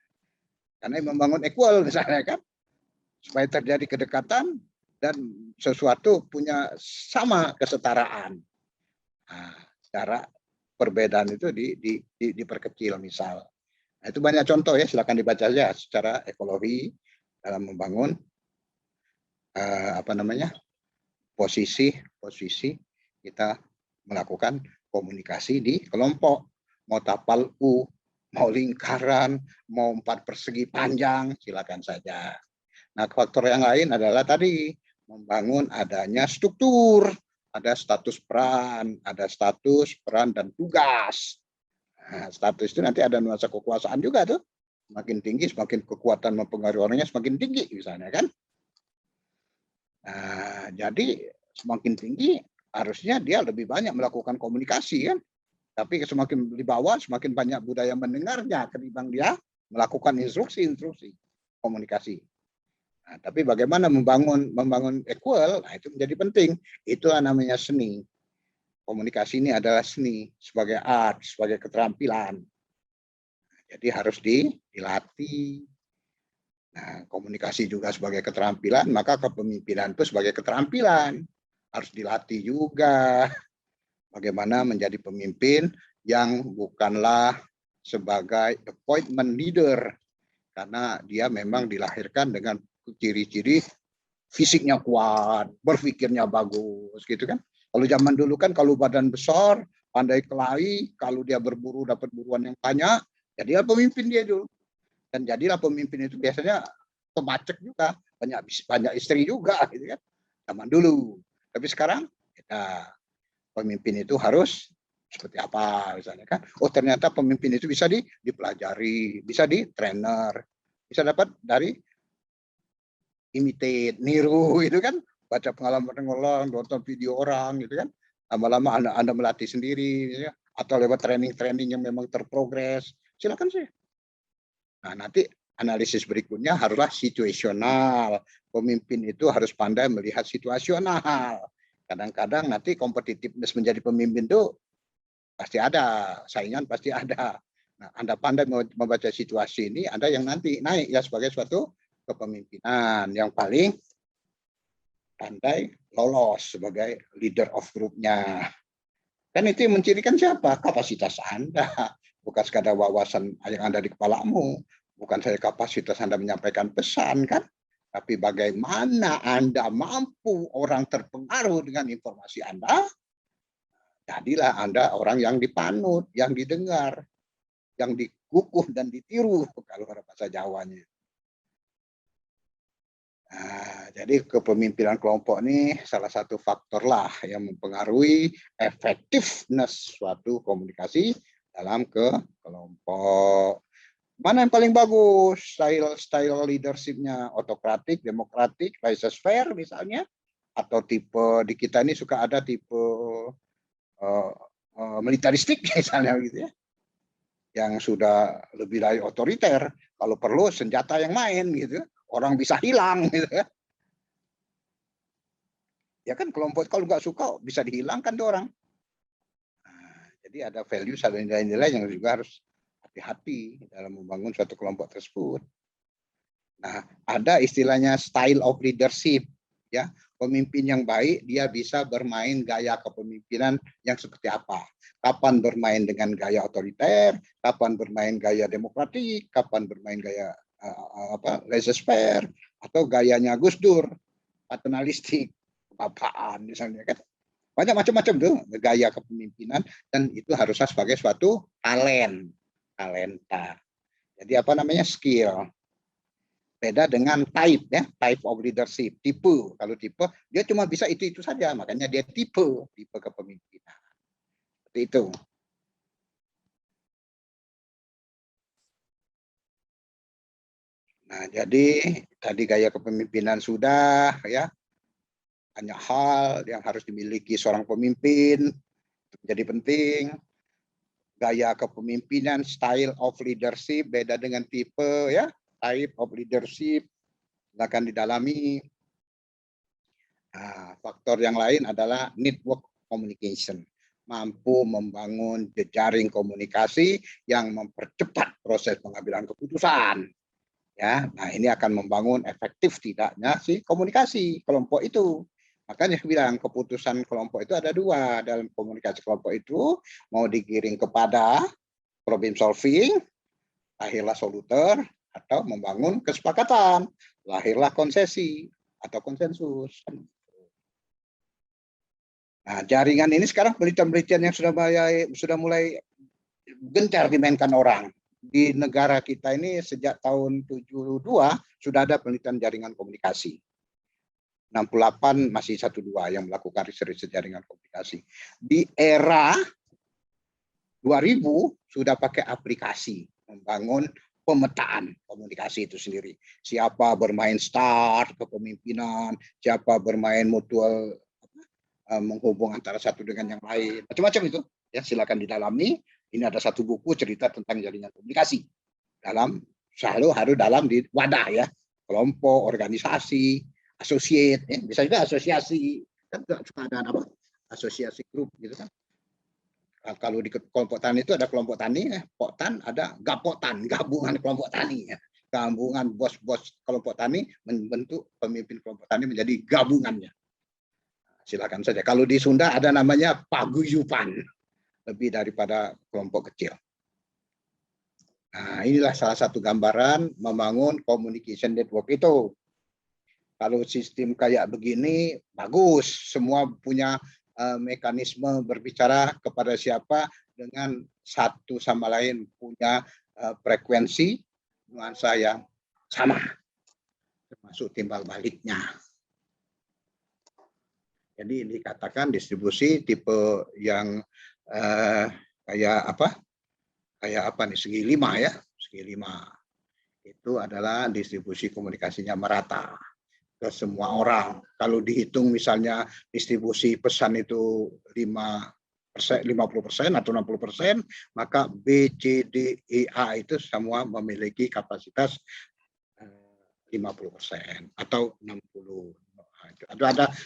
Karena membangun equal misalnya kan, supaya terjadi kedekatan dan sesuatu punya sama kesetaraan. Nah, cara perbedaan itu diperkecil misal. Nah, itu banyak contoh ya, silakan dibaca saja secara ekologi dalam membangun posisi kita melakukan komunikasi di kelompok. Mau tapal U, mau lingkaran, mau 4 persegi panjang, silakan saja. Nah, faktor yang lain adalah tadi membangun adanya struktur ada status peran, dan tugas. Nah, status itu nanti ada nuansa kekuasaan juga tuh. Semakin tinggi, semakin kekuatan mempengaruhi orangnya semakin tinggi misalnya kan. Nah, jadi semakin tinggi harusnya dia lebih banyak melakukan komunikasi kan. Tapi semakin di bawah semakin banyak budaya mendengarnya ketimbang dia melakukan instruksi komunikasi. Nah, tapi bagaimana membangun equal, nah itu menjadi penting. Itulah namanya seni. Komunikasi ini adalah seni sebagai art, sebagai keterampilan. Jadi harus dilatih. Nah, komunikasi juga sebagai keterampilan, maka kepemimpinan itu sebagai keterampilan. Harus dilatih juga. Bagaimana menjadi pemimpin yang bukanlah sebagai appointment leader. Karena dia memang dilahirkan dengan ciri-ciri fisiknya kuat, berpikirnya bagus, gitu kan. Kalau zaman dulu kan kalau badan besar, pandai kelahi, kalau dia berburu dapat buruan yang banyak, jadilah pemimpin dia dulu. Dan jadilah pemimpin itu biasanya pemacek juga, banyak istri juga, gitu kan. Zaman dulu. Tapi sekarang kita pemimpin itu harus seperti apa misalnya kan. Oh ternyata pemimpin itu bisa dipelajari, bisa di trainer, bisa dapat dari imitate, niru gitu kan, baca pengalaman orang, nonton video orang gitu kan, lama-lama anda melatih sendiri ya, atau lewat training yang memang terprogres, silakan sih. Nah nanti analisis berikutnya haruslah situasional, pemimpin itu harus pandai melihat situasional. Kadang-kadang nanti competitiveness menjadi pemimpin itu pasti ada, saingan pasti ada. Nah, Anda pandai membaca situasi ini, Anda yang nanti naik ya sebagai suatu kepemimpinan yang paling pandai lolos sebagai leader of group-nya. Kan itu yang mencirikan siapa? Kapasitas Anda. Bukan sekadar wawasan yang ada di kepalamu. Bukan saja kapasitas Anda menyampaikan pesan kan. Tapi bagaimana Anda mampu orang terpengaruh dengan informasi Anda. Jadilah Anda orang yang dipanut, yang didengar, yang dikukuh dan ditiru kalau bahasa Jawanya. Nah, jadi kepemimpinan kelompok ini salah satu faktor lah yang mempengaruhi effectiveness suatu komunikasi dalam kelompok. Mana yang paling bagus style leadership-nya? Autokratik, demokratik, laissez-faire misalnya, atau tipe di kita ini suka ada tipe militaristik misalnya gitu ya, yang sudah lebih dari otoriter, kalau perlu senjata yang main gitu, orang bisa hilang gitu ya. Ya kan kelompok kalau nggak suka bisa dihilangkan tuh orang. Nah, jadi ada value, ada nilai-nilai yang juga harus hati-hati dalam membangun suatu kelompok tersebut. Nah, ada istilahnya style of leadership, ya. Pemimpin yang baik dia bisa bermain gaya kepemimpinan yang seperti apa. Kapan bermain dengan gaya otoriter, kapan bermain gaya demokratik, kapan bermain gaya laissez-faire, atau gayanya Gus Dur, paternalistik, apaan misalnya kan. Banyak macam-macam tuh gaya kepemimpinan, dan itu harusnya sebagai suatu talenta. Jadi apa namanya skill. Beda dengan type ya, type of leadership, tipe. Kalau tipe dia cuma bisa itu saja, makanya dia tipe kepemimpinan. Seperti itu. Nah, jadi tadi gaya kepemimpinan sudah ya. Banyak hal yang harus dimiliki seorang pemimpin jadi penting. Gaya kepemimpinan, style of leadership beda dengan tipe ya, type of leadership akan didalami. Nah, faktor yang lain adalah network communication, mampu membangun jejaring komunikasi yang mempercepat proses pengambilan keputusan. Ya, nah ini akan membangun efektif tidaknya si komunikasi kelompok itu. Makanya saya bilang keputusan kelompok itu ada dua dalam komunikasi kelompok itu, mau digiring kepada problem solving, lahirlah soluter, atau membangun kesepakatan, lahirlah konsesi atau konsensus. Nah, jaringan ini sekarang penelitian-penelitian yang sudah mulai gencar dimainkan orang. Di negara kita ini sejak tahun 72 sudah ada penelitian jaringan komunikasi. 68 masih 1-2 yang melakukan riset jaringan komunikasi. Di era 2000 sudah pakai aplikasi membangun pemetaan komunikasi itu sendiri. Siapa bermain start kepemimpinan, siapa bermain mutual menghubung antara satu dengan yang lain, macam-macam itu. Ya, silakan didalami. Ini ada satu buku cerita tentang jaringan komunikasi. Selalu harus dalam di wadah ya, kelompok, organisasi, associate, ya. Bisa juga asosiasi, kan suka ada apa? Asosiasi grup gitu kan. Kalau di kelompok tani itu ada kelompok tani, poktan, ada gapotan, gabungan kelompok tani. Ya. Gabungan bos-bos kelompok tani membentuk pemimpin kelompok tani menjadi gabungannya. Silakan saja. Kalau di Sunda ada namanya paguyupan, lebih daripada kelompok kecil. Nah, inilah salah satu gambaran membangun communication network itu. Kalau sistem kayak begini, bagus. Semua punya mekanisme berbicara kepada siapa dengan satu sama lain punya frekuensi nuansa yang sama, termasuk timbal baliknya. Jadi dikatakan distribusi tipe yang kayak apa? Kayak apa nih, segi 5 ya, segi 5 itu adalah distribusi komunikasinya merata ke semua orang. Kalau dihitung misalnya distribusi pesan itu 50% atau 60%, maka B, C, D, E, A itu semua memiliki kapasitas 50% atau 60.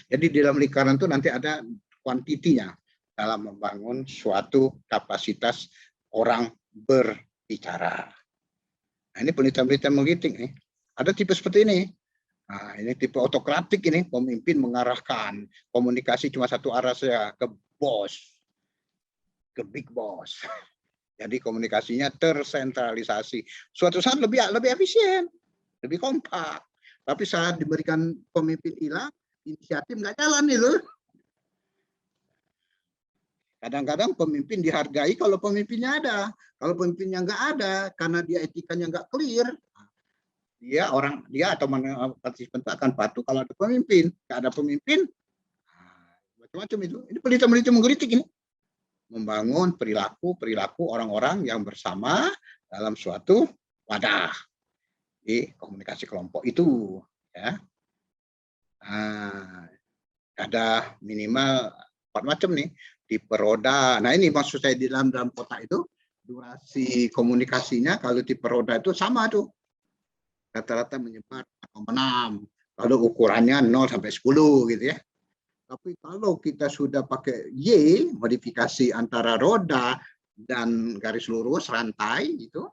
Jadi di dalam lingkaran itu nanti ada kuantitinya dalam membangun suatu kapasitas orang berbicara. Nah, ini penelitian-penelitian menggelitik nih. Ada tipe seperti ini. Nah, ini tipe otokratik ini, pemimpin mengarahkan komunikasi cuma satu arah saja ke bos, ke big boss. Jadi komunikasinya tersentralisasi. Suatu saat lebih efisien, lebih kompak. Tapi saat diberikan pemimpin hilang, inisiatif nggak jalan itu. Kadang-kadang pemimpin dihargai kalau pemimpinnya ada. Kalau pemimpinnya nggak ada, karena dia etikanya nggak clear, dia atau partisipan akan patuh kalau ada pemimpin. Nggak ada pemimpin, macam-macam itu. Ini penelitian menggelitik ini. Membangun perilaku orang-orang yang bersama dalam suatu wadah di komunikasi kelompok itu. Ya. Nah, ada minimal 4 macam nih. Tipe roda. Nah, ini maksud saya di dalam kotak itu durasi komunikasinya kalau tipe roda itu sama tuh. Rata-rata menyebar 6. Kalau ukurannya 0 sampai 10 gitu ya. Tapi kalau kita sudah pakai Y, modifikasi antara roda dan garis lurus rantai itu,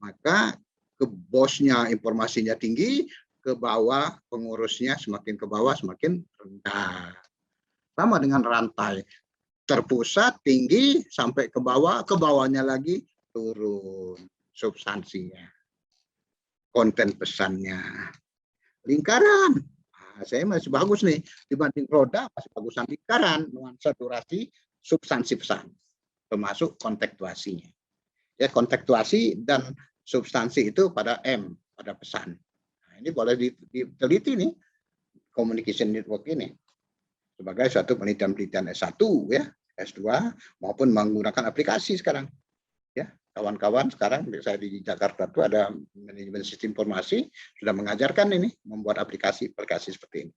maka ke bosnya informasinya tinggi, ke bawah pengurusnya semakin ke bawah semakin rendah. Sama dengan rantai. Terpusat tinggi sampai ke bawahnya lagi turun substansinya, konten pesannya. Lingkaran, saya masih bagus nih dibanding roda, masih bagusan lingkaran, nuansa durasi substansi pesan, termasuk kontekstuasinya. Ya, kontekstuasi dan substansi itu pada M, pada pesan. Nah, ini boleh diteliti nih communication network ini sebagai suatu penelitian S1 ya, S2 maupun menggunakan aplikasi sekarang. Ya, kawan-kawan sekarang saya di Jakarta itu ada manajemen sistem informasi sudah mengajarkan ini membuat aplikasi seperti ini.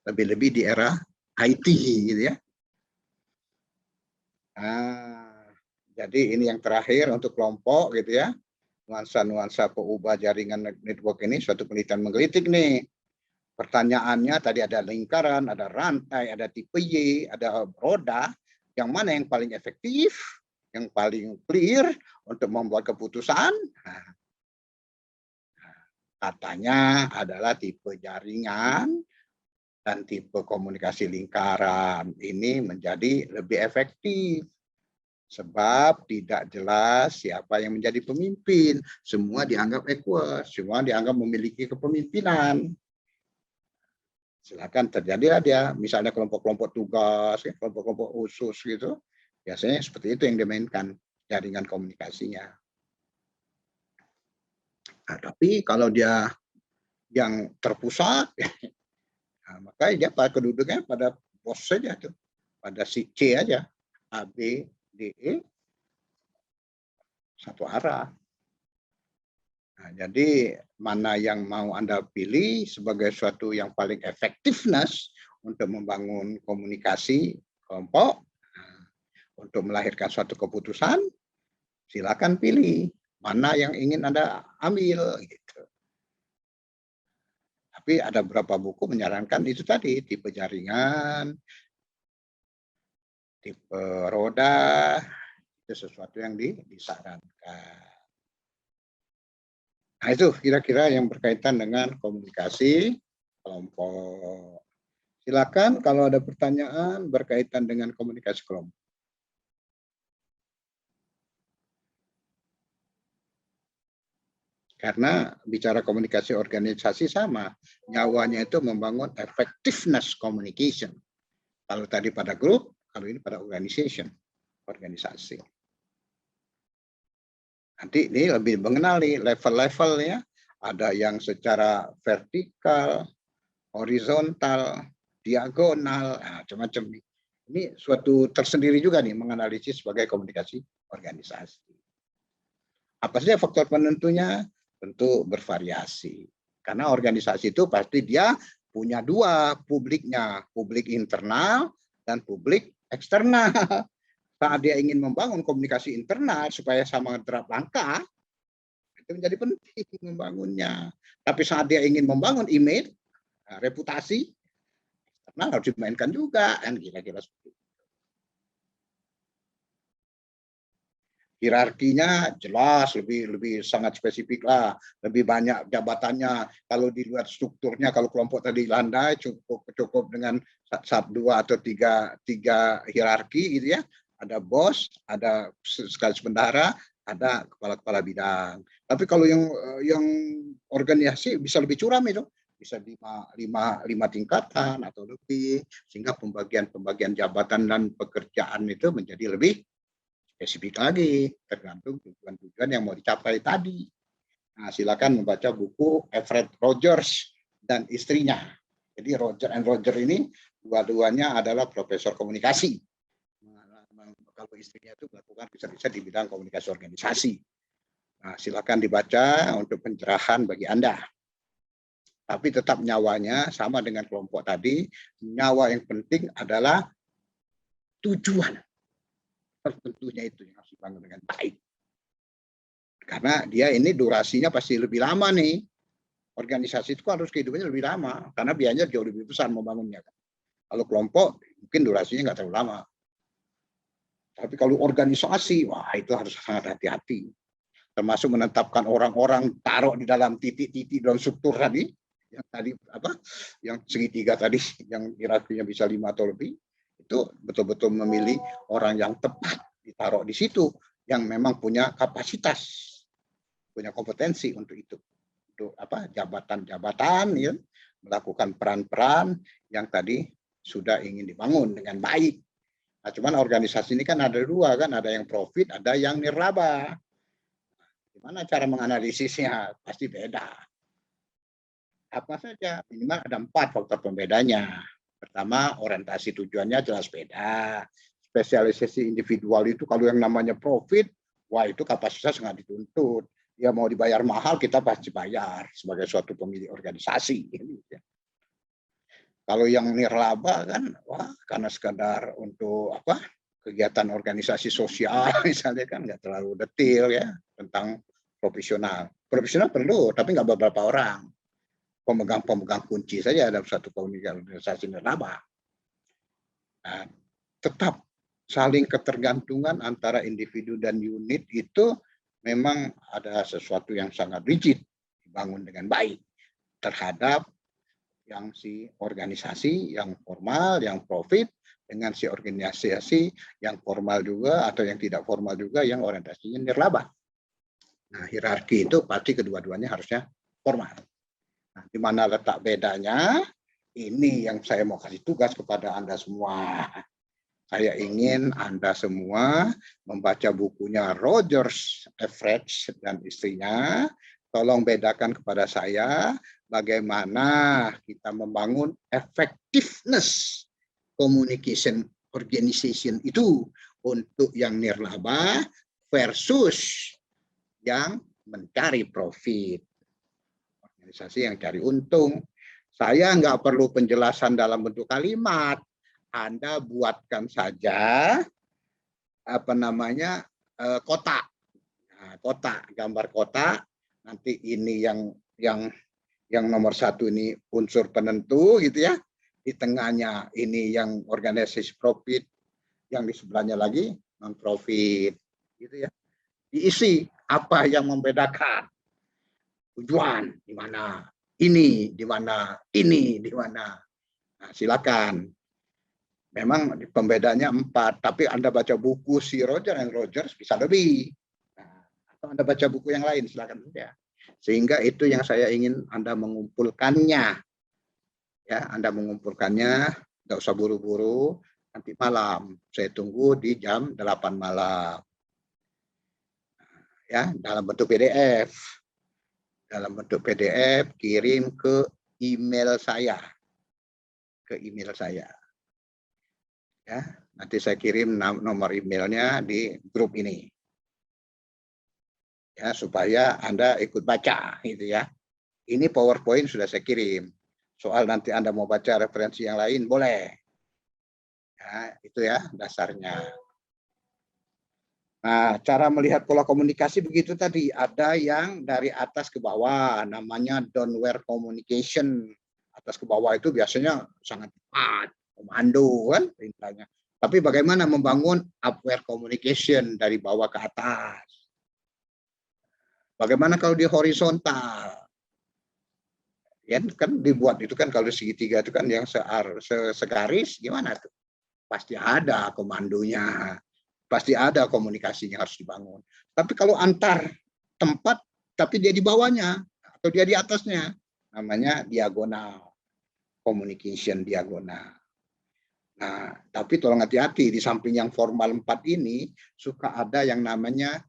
Lebih-lebih di era IT gitu ya. Nah, jadi ini yang terakhir untuk kelompok gitu ya. Nuansa-nuansa pengubah jaringan network ini suatu penelitian menggelitik nih. Pertanyaannya tadi ada lingkaran, ada rantai, ada tipe Y, ada roda. Yang mana yang paling efektif, yang paling clear untuk membuat keputusan? Nah, katanya adalah tipe jaringan dan tipe komunikasi lingkaran ini menjadi lebih efektif. Sebab tidak jelas siapa yang menjadi pemimpin. Semua dianggap equal, semua dianggap memiliki kepemimpinan. Silakan terjadilah dia, misalnya kelompok-kelompok tugas, kelompok-kelompok khusus gitu. Biasanya seperti itu yang dimainkan jaringan komunikasinya. Nah, tapi kalau dia yang terpusat, Nah, makanya dia pada kedudukannya pada bos saja tuh, pada si C aja, A, B, D, E, satu arah. Nah, jadi mana yang mau Anda pilih sebagai suatu yang paling efektifness untuk membangun komunikasi kelompok, nah, untuk melahirkan suatu keputusan, silakan pilih mana yang ingin Anda ambil gitu. Tapi ada beberapa buku menyarankan itu tadi, tipe jaringan, tipe roda, itu sesuatu yang disarankan. Nah, itu kira-kira yang berkaitan dengan komunikasi kelompok. Silakan kalau ada pertanyaan berkaitan dengan komunikasi kelompok. Karena bicara komunikasi organisasi sama, nyawanya itu membangun effectiveness communication. Kalau tadi pada grup, kalau ini pada organisasi. Nanti ini lebih mengenali level-levelnya, ada yang secara vertikal, horizontal, diagonal, macam-macam. Ini suatu tersendiri juga nih menganalisis sebagai komunikasi organisasi. Apa saja faktor penentunya? Tentu bervariasi. Karena organisasi itu pasti dia punya dua publiknya, publik internal dan publik eksternal. Saat dia ingin membangun komunikasi internal supaya sama terap langkah, itu menjadi penting membangunnya. Tapi saat dia ingin membangun image, reputasi, eksternal harus dimainkan juga, kan kira-kira seperti itu. Hierarkinya jelas, lebih sangat spesifik lah, lebih banyak jabatannya. Kalau dilihat strukturnya, kalau kelompok tadi landai cukup dengan dua atau tiga hierarki gitu ya. Ada bos, ada sekretaris bendahara, ada kepala-kepala bidang. Tapi kalau yang organisasi bisa lebih curam itu, bisa lima tingkatan atau lebih, sehingga pembagian jabatan dan pekerjaan itu menjadi lebih spesifik lagi, tergantung tujuan-tujuan yang mau dicapai tadi. Nah, silakan membaca buku Everett Rogers dan istrinya. Jadi Roger ini dua-duanya adalah profesor komunikasi. Kalau istrinya itu melakukan riset-riset di bidang komunikasi organisasi. Nah, silakan dibaca untuk pencerahan bagi Anda. Tapi tetap nyawanya sama dengan kelompok tadi. Nyawa yang penting adalah tujuan. Tentunya itu yang harus dibangun dengan baik. Karena dia ini durasinya pasti lebih lama nih. Organisasi itu harus kehidupannya lebih lama. Karena biayanya jauh lebih besar membangunnya. Kalau kelompok mungkin durasinya nggak terlalu lama. Tapi kalau organisasi, wah itu harus sangat hati-hati. Termasuk menetapkan orang-orang, taruh di dalam titik-titik dalam struktur tadi. Yang tadi yang segitiga tadi, yang hierarkinya bisa 5 atau lebih. Itu betul-betul memilih orang yang tepat ditaruh di situ, yang memang punya kapasitas, punya kompetensi untuk itu, untuk jabatan-jabatan ya, melakukan peran-peran yang tadi sudah ingin dibangun dengan baik. Nah, cuman organisasi ini kan ada dua kan, ada yang profit, ada yang nirlaba. Gimana cara menganalisisnya? Pasti beda. Apa saja? Minimal ada 4 faktor pembedanya. Pertama, orientasi tujuannya jelas beda. Spesialisasi individual itu kalau yang namanya profit, wah itu kapasitas sangat dituntut. Ya mau dibayar mahal, kita pasti bayar sebagai suatu pemilik organisasi. Kalau yang nirlaba kan, wah karena sekadar untuk kegiatan organisasi sosial misalnya kan nggak terlalu detail ya tentang profesional. Profesional perlu, tapi nggak beberapa orang. Pemegang kunci saja dalam satu organisasi nirlaba. Nah, tetap saling ketergantungan antara individu dan unit itu memang ada sesuatu yang sangat rigid dibangun dengan baik terhadap yang si organisasi yang formal, yang profit, dengan si organisasi yang formal juga atau yang tidak formal juga yang orientasinya nirlaba. Nah, hierarki itu pasti kedua-duanya harusnya formal. Nah, di mana letak bedanya? Ini yang saya mau kasih tugas kepada Anda semua. Saya ingin Anda semua membaca bukunya Rogers, Everett, dan istrinya tolong bedakan kepada saya bagaimana kita membangun effectiveness communication organization itu untuk yang nirlaba versus yang mencari profit. Organisasi yang cari untung. Saya nggak perlu penjelasan dalam bentuk kalimat. Anda buatkan saja kotak. Nah, kotak, gambar kotak. Nanti ini yang nomor satu ini unsur penentu gitu ya. Di tengahnya ini yang organisasi profit, yang di sebelahnya lagi non profit gitu ya. Diisi apa yang membedakan. Tujuan di mana, ini di mana, ini di mana. Nah, silakan. Memang pembedanya 4, tapi Anda baca buku si Roger and Rogers bisa lebih. Nah, atau Anda baca buku yang lain, silakan saja. Sehingga itu yang saya ingin Anda mengumpulkannya. Ya, Anda mengumpulkannya, nggak usah buru-buru, nanti malam. Saya tunggu di jam 8 malam. Ya, dalam bentuk PDF. Dalam bentuk PDF, kirim ke email saya. Ke email saya. Ya, nanti saya kirim nomor emailnya di grup ini. Ya, supaya Anda ikut baca gitu ya. Ini PowerPoint sudah saya kirim. Soal nanti Anda mau baca referensi yang lain boleh. Ya, itu ya dasarnya. Nah, cara melihat pola komunikasi begitu tadi. Ada yang dari atas ke bawah, namanya downward communication. Atas ke bawah itu biasanya sangat cepat, komando kan perintahnya. Tapi bagaimana membangun upward communication dari bawah ke atas? Bagaimana kalau di horizontal? Ya kan dibuat itu kan kalau segitiga itu kan yang segaris gimana tuh? Pasti ada komandonya. Pasti ada komunikasinya harus dibangun. Tapi kalau antar tempat, tapi dia di bawahnya atau dia di atasnya, namanya diagonal, communication diagonal. Nah, tapi tolong hati-hati, di samping yang formal 4 ini, suka ada yang namanya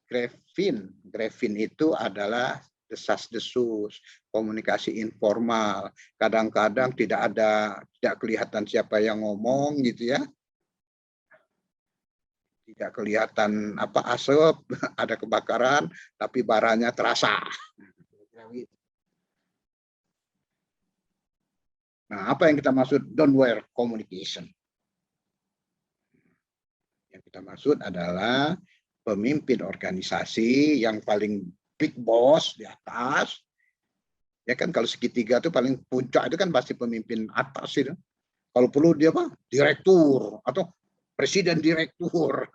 grafin. Grafin itu adalah desas-desus, komunikasi informal. Kadang-kadang tidak kelihatan siapa yang ngomong gitu ya. Tidak kelihatan asap, ada kebakaran, tapi baranya terasa. Nah, apa yang kita maksud downward communication? Yang kita maksud adalah pemimpin organisasi yang paling big boss di atas. Ya kan kalau segitiga itu paling puncak itu kan pasti pemimpin atas itu. Kalau perlu dia direktur atau presiden direktur.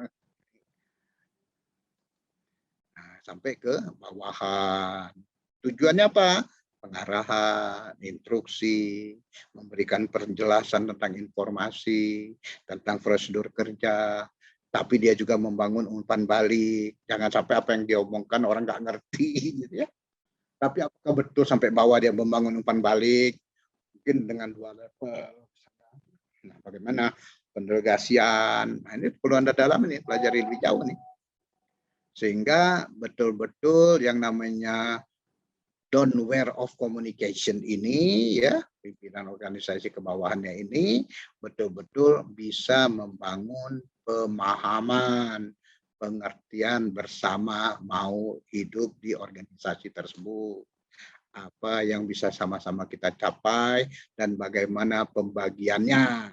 Nah, sampai ke bawahan. Tujuannya apa? Pengarahan, instruksi, memberikan penjelasan tentang informasi, tentang prosedur kerja. Tapi dia juga membangun umpan balik. Jangan sampai apa yang dia omongkan orang nggak ngerti. Gitu ya. Tapi apakah betul sampai bawah dia membangun umpan balik? Mungkin dengan 2 level. Nah, bagaimana pendelegasian? Nah, ini perlu Anda dalam ini, pelajari lebih jauh nih. Sehingga betul-betul yang namanya downward of communication ini, ya, pimpinan organisasi ke bawahannya ini betul-betul bisa membangun pemahaman, pengertian bersama mau hidup di organisasi tersebut. Apa yang bisa sama-sama kita capai dan bagaimana pembagiannya.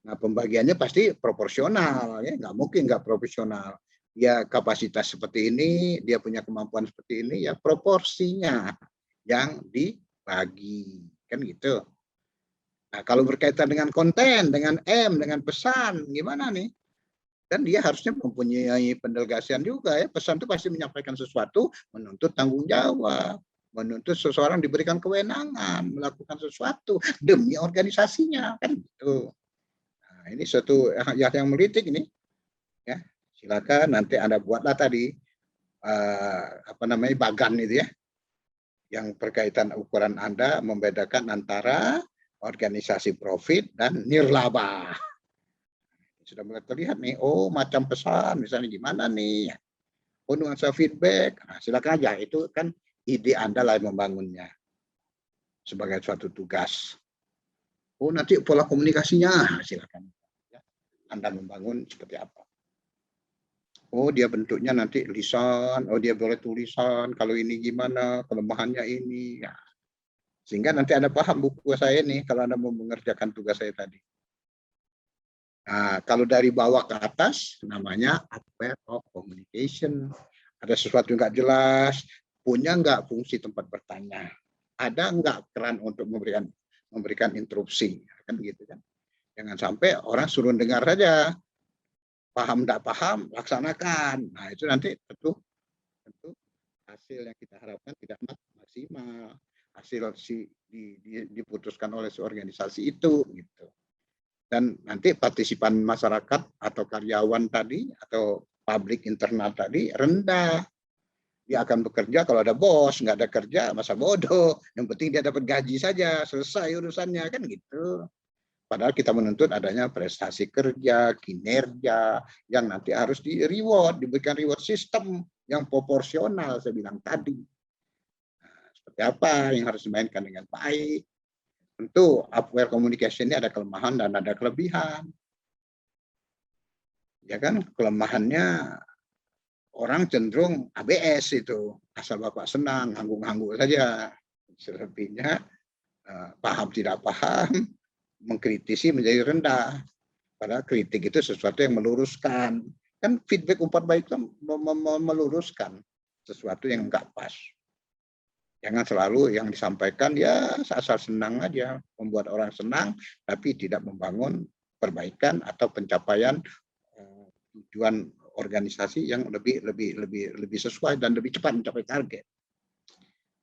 Nah, pembagiannya pasti proporsional, ya, nggak mungkin nggak profesional. Ya kapasitas seperti ini, dia punya kemampuan seperti ini, ya proporsinya yang dibagi, kan gitu. Nah, kalau berkaitan dengan konten, dengan dengan pesan, gimana nih? Dan dia harusnya mempunyai pendelegasian juga ya. Pesan itu pasti menyampaikan sesuatu, menuntut tanggung jawab, menuntut seseorang diberikan kewenangan melakukan sesuatu demi organisasinya, kan gitu. Nah, ini suatu yang melitik ini, ya. Silakan nanti Anda buatlah tadi bagan itu ya, yang berkaitan ukuran Anda membedakan antara organisasi profit dan nirlaba. Sudah mulai terlihat nih, oh macam pesan misalnya gimana nih, oh nuansa feedback, nah, silakan aja itu kan ide Anda lah yang membangunnya sebagai suatu tugas. Oh, nanti pola komunikasinya silakan. Anda membangun seperti apa. Oh, dia bentuknya nanti lisan, oh dia boleh tulisan, kalau ini gimana, kelemahannya ini. Ya. Sehingga nanti Anda paham buku saya nih, kalau Anda mau mengerjakan tugas saya tadi. Nah, kalau dari bawah ke atas, namanya aware of communication. Ada sesuatu yang nggak jelas, punya nggak fungsi tempat bertanya. Ada nggak keran untuk memberikan interupsi. Kan gitu kan. Jangan sampai orang suruh dengar saja. Paham tidak paham, laksanakan. Nah, itu nanti tentu hasil yang kita harapkan tidak maksimal. Hasil diputuskan oleh organisasi itu gitu. Dan nanti partisipan masyarakat atau karyawan tadi atau publik internal tadi rendah. Dia akan bekerja kalau ada bos, nggak ada kerja masa bodoh. Yang penting dia dapat gaji saja, selesai urusannya kan gitu. Padahal kita menuntut adanya prestasi kerja, kinerja, yang nanti harus di-reward, diberikan reward system yang proporsional, saya bilang tadi. Nah, seperti apa yang harus dimainkan dengan baik. Tentu, aware communication ini ada kelemahan dan ada kelebihan. Ya kan, kelemahannya orang cenderung ABS itu. Asal Bapak senang, ngangguk-ngangguk saja. Selebihnya, paham tidak paham, mengkritisi menjadi rendah. Padahal kritik itu sesuatu yang meluruskan. Kan feedback umpan baik itu meluruskan sesuatu yang enggak pas. Jangan selalu yang disampaikan ya asal senang aja, membuat orang senang, tapi tidak membangun perbaikan atau pencapaian tujuan organisasi yang lebih sesuai dan lebih cepat mencapai target.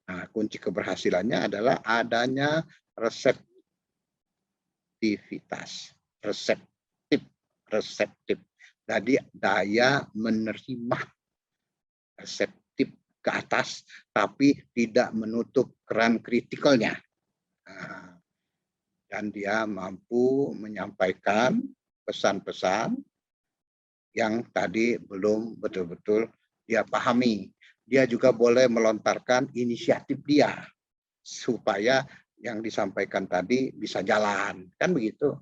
Nah, kunci keberhasilannya adalah adanya reseptivitas, reseptif. Jadi daya menerima, reseptif ke atas, tapi tidak menutup keran kritikalnya. Nah, dan dia mampu menyampaikan pesan-pesan yang tadi belum betul-betul dia pahami. Dia juga boleh melontarkan inisiatif dia supaya yang disampaikan tadi bisa jalan. Kan begitu.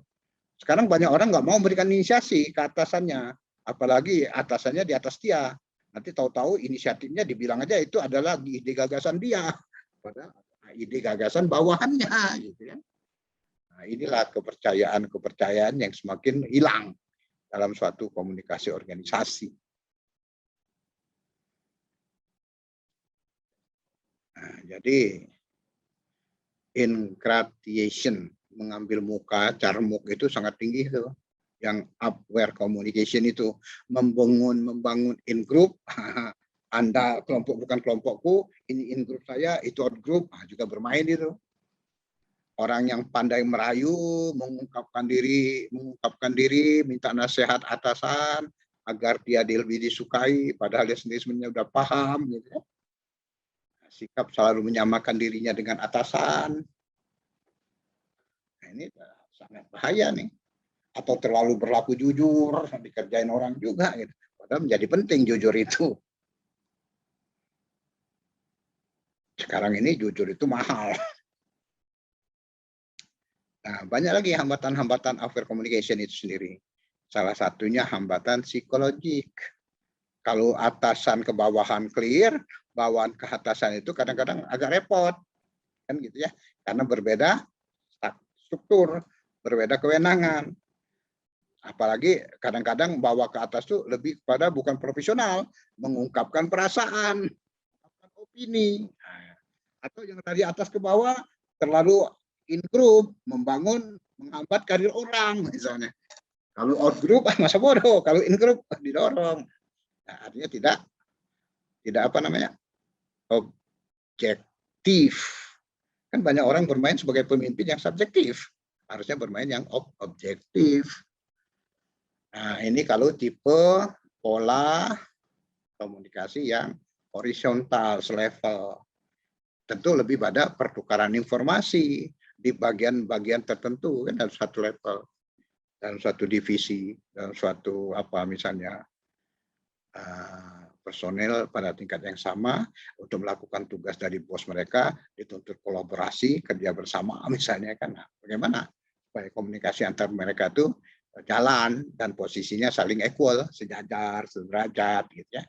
Sekarang banyak orang nggak mau memberikan inisiasi ke atasannya, apalagi atasannya di atas dia. Nanti tahu-tahu inisiatifnya dibilang aja itu adalah ide gagasan dia, padahal ide gagasan bawahannya, gitu ya. Nah, inilah kepercayaan yang semakin hilang dalam suatu komunikasi organisasi. Nah, jadi ingratitude, mengambil muka, carmuk itu sangat tinggi itu. Yang aware communication itu membangun in group. Anda kelompok bukan kelompokku, ini in group saya, itu out group, juga bermain itu. Orang yang pandai merayu, mengungkapkan diri, minta nasihat atasan agar dia lebih disukai, padahal dia sendiri sebenarnya udah paham, gitu. Sikap selalu menyamakan dirinya dengan atasan. Nah, ini sangat bahaya nih. Atau terlalu berlaku jujur, dikerjain orang juga, gitu. Padahal menjadi penting jujur itu. Sekarang ini jujur itu mahal. Nah, banyak lagi hambatan-hambatan aware communication itu sendiri. Salah satunya hambatan psikologik. Kalau atasan ke bawahan clear, bawahan ke atasan itu kadang-kadang agak repot. Kan gitu ya. Karena berbeda struktur, berbeda kewenangan. Apalagi kadang-kadang bawa ke atas itu lebih kepada bukan profesional, mengungkapkan perasaan, mengungkapkan opini. Atau yang dari atas ke bawah terlalu in group, menghambat karir orang misalnya. Kalau out group masa bodoh, kalau in group didorong. Nah, artinya tidak apa namanya? Objektif. Kan banyak orang bermain sebagai pemimpin yang subjektif. Harusnya bermain yang objektif. Nah, ini kalau tipe pola komunikasi yang horizontal, selevel. Tentu lebih pada pertukaran informasi di bagian-bagian tertentu kan dalam satu level, dalam suatu divisi, dalam suatu apa misalnya personel pada tingkat yang sama untuk melakukan tugas dari bos mereka, dituntut kolaborasi, kerja bersama misalnya kan. Nah, bagaimana supaya komunikasi antar mereka itu jalan dan posisinya saling equal, sejajar, sederajat gitu ya.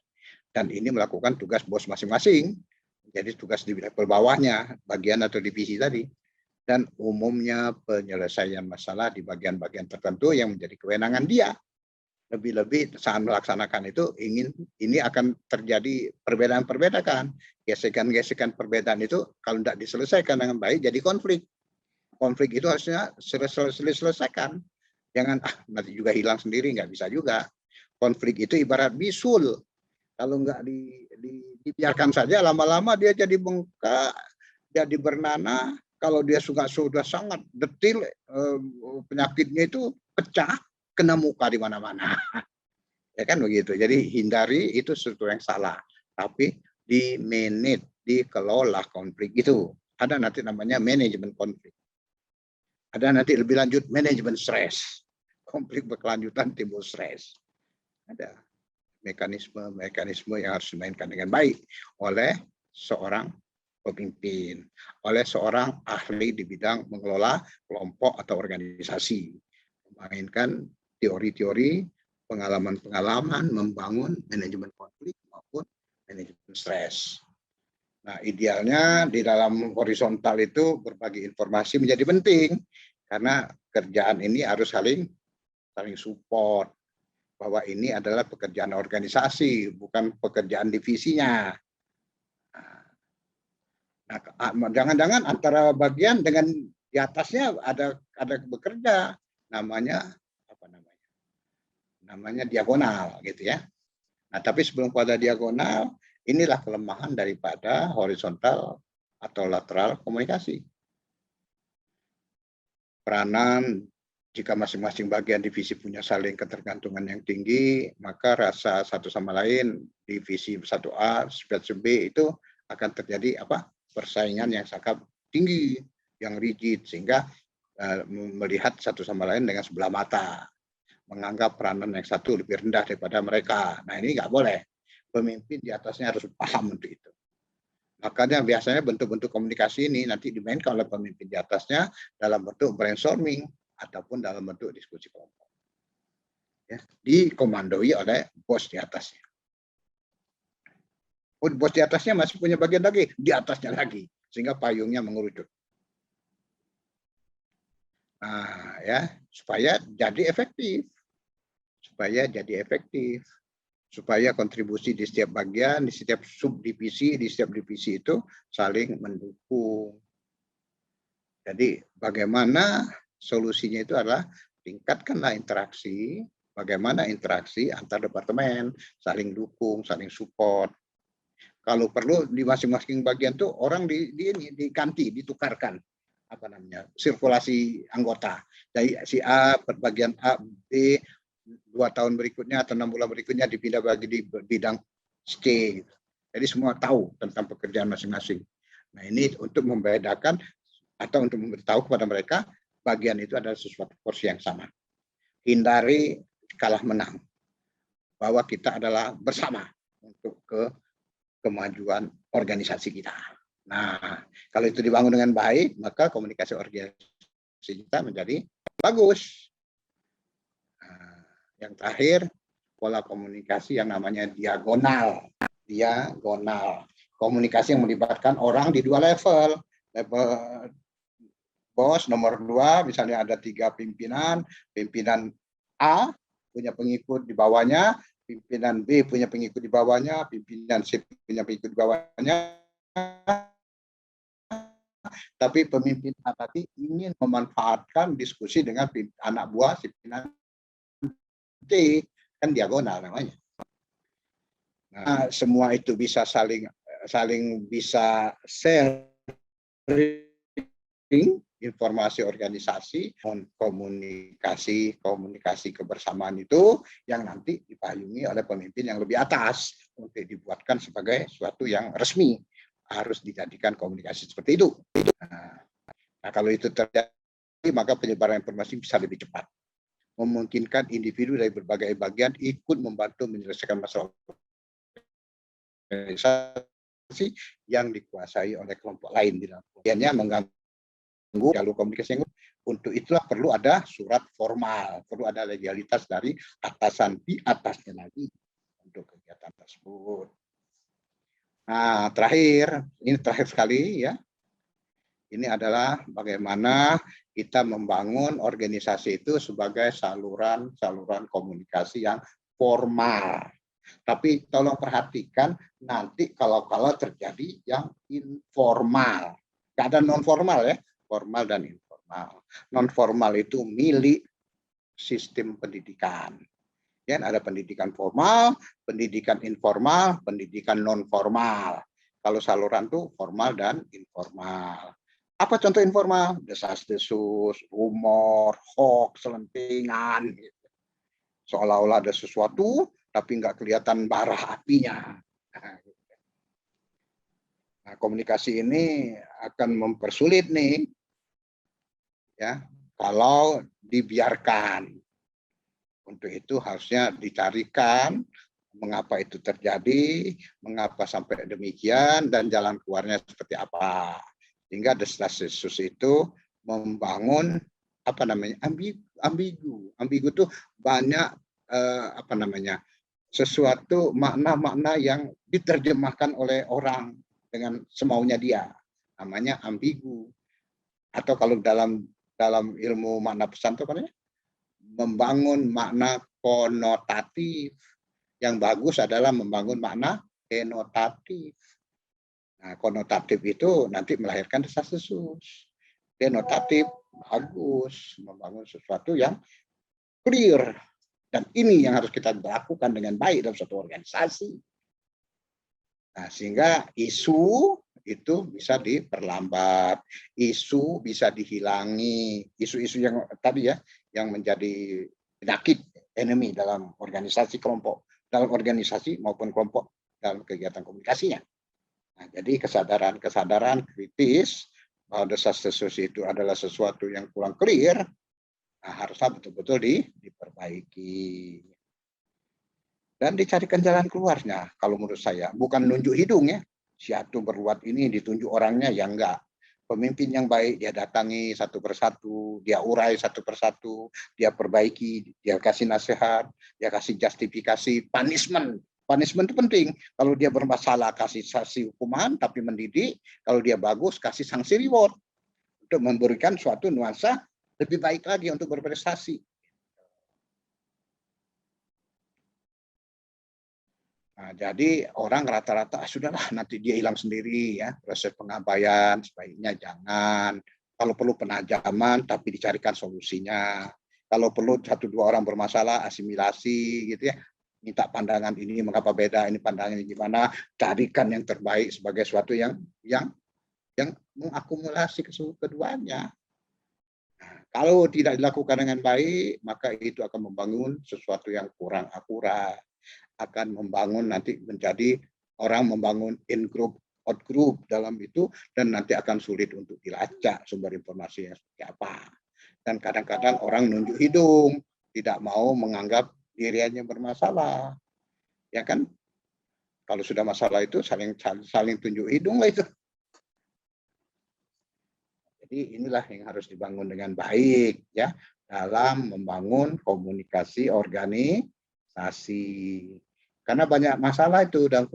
Dan ini melakukan tugas bos masing-masing. Jadi tugas di level bawahnya, bagian atau divisi tadi. Dan umumnya penyelesaian masalah di bagian-bagian tertentu yang menjadi kewenangan dia. Lebih-lebih saat melaksanakan itu ini akan terjadi perbedaan-perbedaan, gesekan-gesekan perbedaan itu kalau tidak diselesaikan dengan baik jadi konflik. Konflik itu harusnya selesaikan. Jangan nanti juga hilang sendiri, nggak bisa juga. Konflik itu ibarat bisul. Kalau nggak dibiarkan saja, lama-lama dia jadi bengkak, jadi bernanah. Kalau dia sudah sangat detil, penyakitnya itu pecah, kena muka di mana-mana. Ya kan begitu. Jadi hindari itu sesuatu yang salah. Tapi di-manage, dikelola konflik itu. Ada nanti namanya manajemen konflik. Ada nanti lebih lanjut manajemen stres. Konflik berkelanjutan timbul stres. Ada mekanisme yang harus dimainkan dengan baik oleh seorang pemimpin, oleh seorang ahli di bidang mengelola kelompok atau organisasi. Memainkan teori-teori, pengalaman-pengalaman, membangun manajemen konflik maupun manajemen stres. Nah, idealnya di dalam horizontal itu berbagi informasi menjadi penting karena kerjaan ini harus saling support, bahwa ini adalah pekerjaan organisasi, bukan pekerjaan divisinya. Nah, jangan-jangan antara bagian dengan di atasnya ada bekerja, namanya apa namanya? Namanya diagonal gitu ya. Nah, tapi sebelum pada diagonal, inilah kelemahan daripada horizontal atau lateral komunikasi. Peranan jika masing-masing bagian divisi punya saling ketergantungan yang tinggi, maka rasa satu sama lain divisi 1A, divisi B itu akan terjadi persaingan yang sangat tinggi, yang rigid, sehingga melihat satu sama lain dengan sebelah mata, menganggap peranan yang satu lebih rendah daripada mereka. Nah, ini nggak boleh. Pemimpin di atasnya harus paham untuk itu. Makanya biasanya bentuk-bentuk komunikasi ini nanti dimainkan oleh pemimpin di atasnya dalam bentuk brainstorming ataupun dalam bentuk diskusi kelompok. Ya, dikomandoi oleh bos di atasnya. Bos di atasnya masih punya bagian lagi, di atasnya lagi, sehingga payungnya mengerucut. Nah, ya, supaya jadi efektif. Supaya kontribusi di setiap bagian, di setiap subdivisi, di setiap divisi itu saling mendukung. Jadi bagaimana solusinya itu adalah tingkatkanlah interaksi, bagaimana interaksi antar departemen, saling dukung, saling support. Kalau perlu di masing-masing bagian tuh orang diganti, ditukarkan sirkulasi anggota. Dari si A bagian A, B 2 tahun berikutnya atau 6 bulan berikutnya dipindah bagi di bidang C. Gitu. Jadi semua tahu tentang pekerjaan masing-masing. Nah, ini untuk membedakan atau untuk memberitahu kepada mereka bagian itu adalah sesuatu porsi yang sama. Hindari kalah menang. Bahwa kita adalah bersama untuk kemajuan organisasi kita. Nah, kalau itu dibangun dengan baik, maka komunikasi organisasi kita menjadi bagus. Nah, yang terakhir, pola komunikasi yang namanya diagonal. Diagonal. Komunikasi yang melibatkan orang di 2 level. Level bos nomor 2, misalnya ada 3 pimpinan, pimpinan A punya pengikut di bawahnya, pimpinan B punya pengikut di bawahnya, pimpinan C punya pengikut di bawahnya. Tapi pemimpin A tadi ingin memanfaatkan diskusi dengan anak buah si pimpinan C, kan diagonal namanya. Nah, semua itu bisa saling bisa sharing informasi organisasi, komunikasi kebersamaan itu yang nanti dipayungi oleh pemimpin yang lebih atas untuk dibuatkan sebagai suatu yang resmi, harus dijadikan komunikasi seperti itu. Nah, kalau itu terjadi, maka penyebaran informasi bisa lebih cepat, memungkinkan individu dari berbagai bagian ikut membantu menyelesaikan masalah organisasi yang dikuasai oleh kelompok lain di dalam kemudiannya mengganggu jalur komunikasi yang untuk itulah perlu ada surat formal, perlu ada legalitas dari atasan di atasnya lagi untuk kegiatan tersebut. Nah, ini terakhir sekali ya. Ini adalah bagaimana kita membangun organisasi itu sebagai saluran komunikasi yang formal. Tapi tolong perhatikan nanti kalau terjadi yang informal. Nggak ada non formal ya, formal dan informal. Non formal itu milik sistem pendidikan. Ya, ada pendidikan formal, pendidikan informal, pendidikan non formal. Kalau saluran itu formal dan informal. Apa contoh informal? Desas-desus, rumor, hoax, selentingan. Gitu. Seolah-olah ada sesuatu, tapi nggak kelihatan bara apinya. Nah, komunikasi ini akan mempersulit nih, ya, kalau dibiarkan. Untuk itu harusnya dicarikan mengapa itu terjadi, mengapa sampai demikian, dan jalan keluarnya seperti apa. Sehingga desas-desus itu membangun apa namanya ambigu itu banyak sesuatu makna-makna yang diterjemahkan oleh orang dengan semaunya dia, namanya ambigu. Atau kalau dalam ilmu makna pesan itu namanya membangun makna konotatif. Yang bagus adalah membangun makna denotatif. Nah, konotatif itu nanti melahirkan desas-desus. Denotatif bagus, membangun sesuatu yang clear. Dan ini yang harus kita lakukan dengan baik dalam suatu organisasi. Nah, sehingga isu itu bisa diperlambat, isu bisa dihilangi, isu-isu yang tadi ya, yang menjadi penyakit enemy dalam organisasi kelompok, dalam organisasi maupun kelompok dalam kegiatan komunikasinya. Nah, jadi kesadaran kritis bahwa desas-desus itu adalah sesuatu yang kurang clear, nah, harusnya betul-betul diperbaiki. Dan dicarikan jalan keluarnya, kalau menurut saya. Bukan nunjuk hidung ya, siatu berbuat ini ditunjuk orangnya, ya enggak. Pemimpin yang baik dia datangi satu persatu, dia urai satu persatu, dia perbaiki, dia kasih nasihat, dia kasih justifikasi, punishment. Punishment itu penting. Kalau dia bermasalah kasih sanksi hukuman tapi mendidik, kalau dia bagus kasih sanksi reward untuk memberikan suatu nuansa lebih baik lagi untuk berprestasi. Nah, jadi orang rata-rata sudahlah nanti dia hilang sendiri ya, proses pengabaian sebaiknya jangan. Kalau perlu penajaman tapi dicarikan solusinya. Kalau perlu 1-2 orang bermasalah asimilasi gitu ya. Minta pandangan ini mengapa beda, ini pandangannya gimana, carikan yang terbaik sebagai sesuatu yang mengakumulasi keduanya. Nah, kalau tidak dilakukan dengan baik, maka itu akan membangun sesuatu yang kurang akurat, akan membangun nanti menjadi orang membangun in group, out group dalam itu, dan nanti akan sulit untuk dilacak sumber informasinya seperti apa. Dan kadang-kadang orang nunjuk hidung, tidak mau menganggap dirinya bermasalah, ya kan? Kalau sudah masalah itu saling tunjuk hidung lah itu. Jadi inilah yang harus dibangun dengan baik ya dalam membangun komunikasi organisasi. Karena banyak masalah itu dalam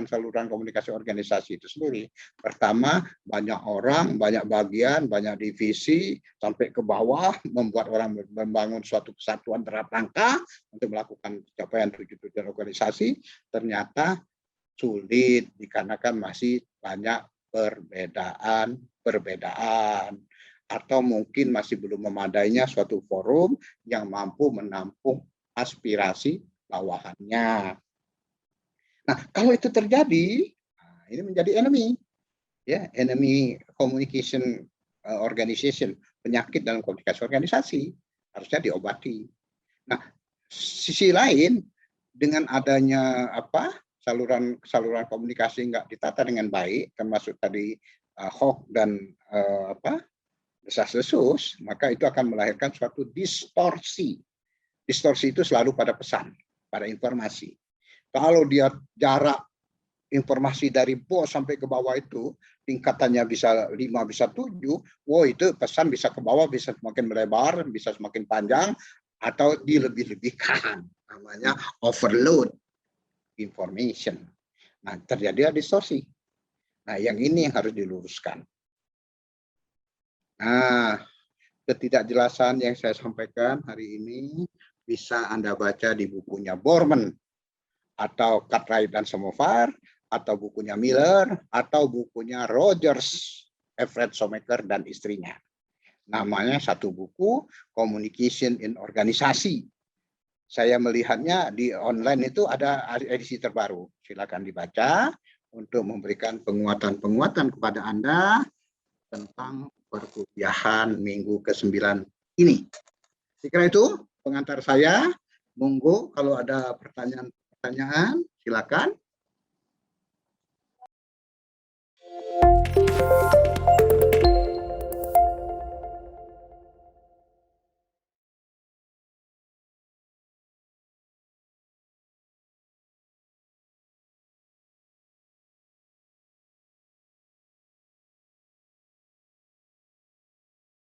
saluran komunikasi organisasi itu sendiri. Pertama, banyak orang, banyak bagian, banyak divisi, sampai ke bawah, membuat orang membangun suatu kesatuan rangka untuk melakukan capaian tujuan organisasi, ternyata sulit dikarenakan masih banyak perbedaan, atau mungkin masih belum memadainya suatu forum yang mampu menampung aspirasi bawahannya. Nah, kalau itu terjadi, ini menjadi enemy, ya, enemy communication organization, penyakit dalam komunikasi organisasi, harusnya diobati. Nah, sisi lain, dengan adanya saluran komunikasi nggak ditata dengan baik, termasuk tadi hoax dan desas-desus, maka itu akan melahirkan suatu distorsi. Distorsi itu selalu pada pesan, pada informasi. Kalau dia jarak informasi dari bos sampai ke bawah itu tingkatannya bisa 5, bisa 7, wow itu pesan bisa ke bawah, bisa semakin melebar, bisa semakin panjang, atau dilebih-lebihkan. Namanya overload information. Nah, terjadi distorsi. Nah, yang ini yang harus diluruskan. Nah, ketidakjelasan yang saya sampaikan hari ini bisa Anda baca di bukunya Borman, atau Cartwright dan Samovar, atau bukunya Miller, atau bukunya Rogers, Everett Shoemaker dan istrinya. Namanya satu buku, Communication in Organisasi. Saya melihatnya di online itu ada edisi terbaru. Silakan dibaca untuk memberikan penguatan-penguatan kepada Anda tentang perkuliahan minggu ke-9 ini. Saya kira itu pengantar saya. Monggo kalau ada pertanyaan, silakan.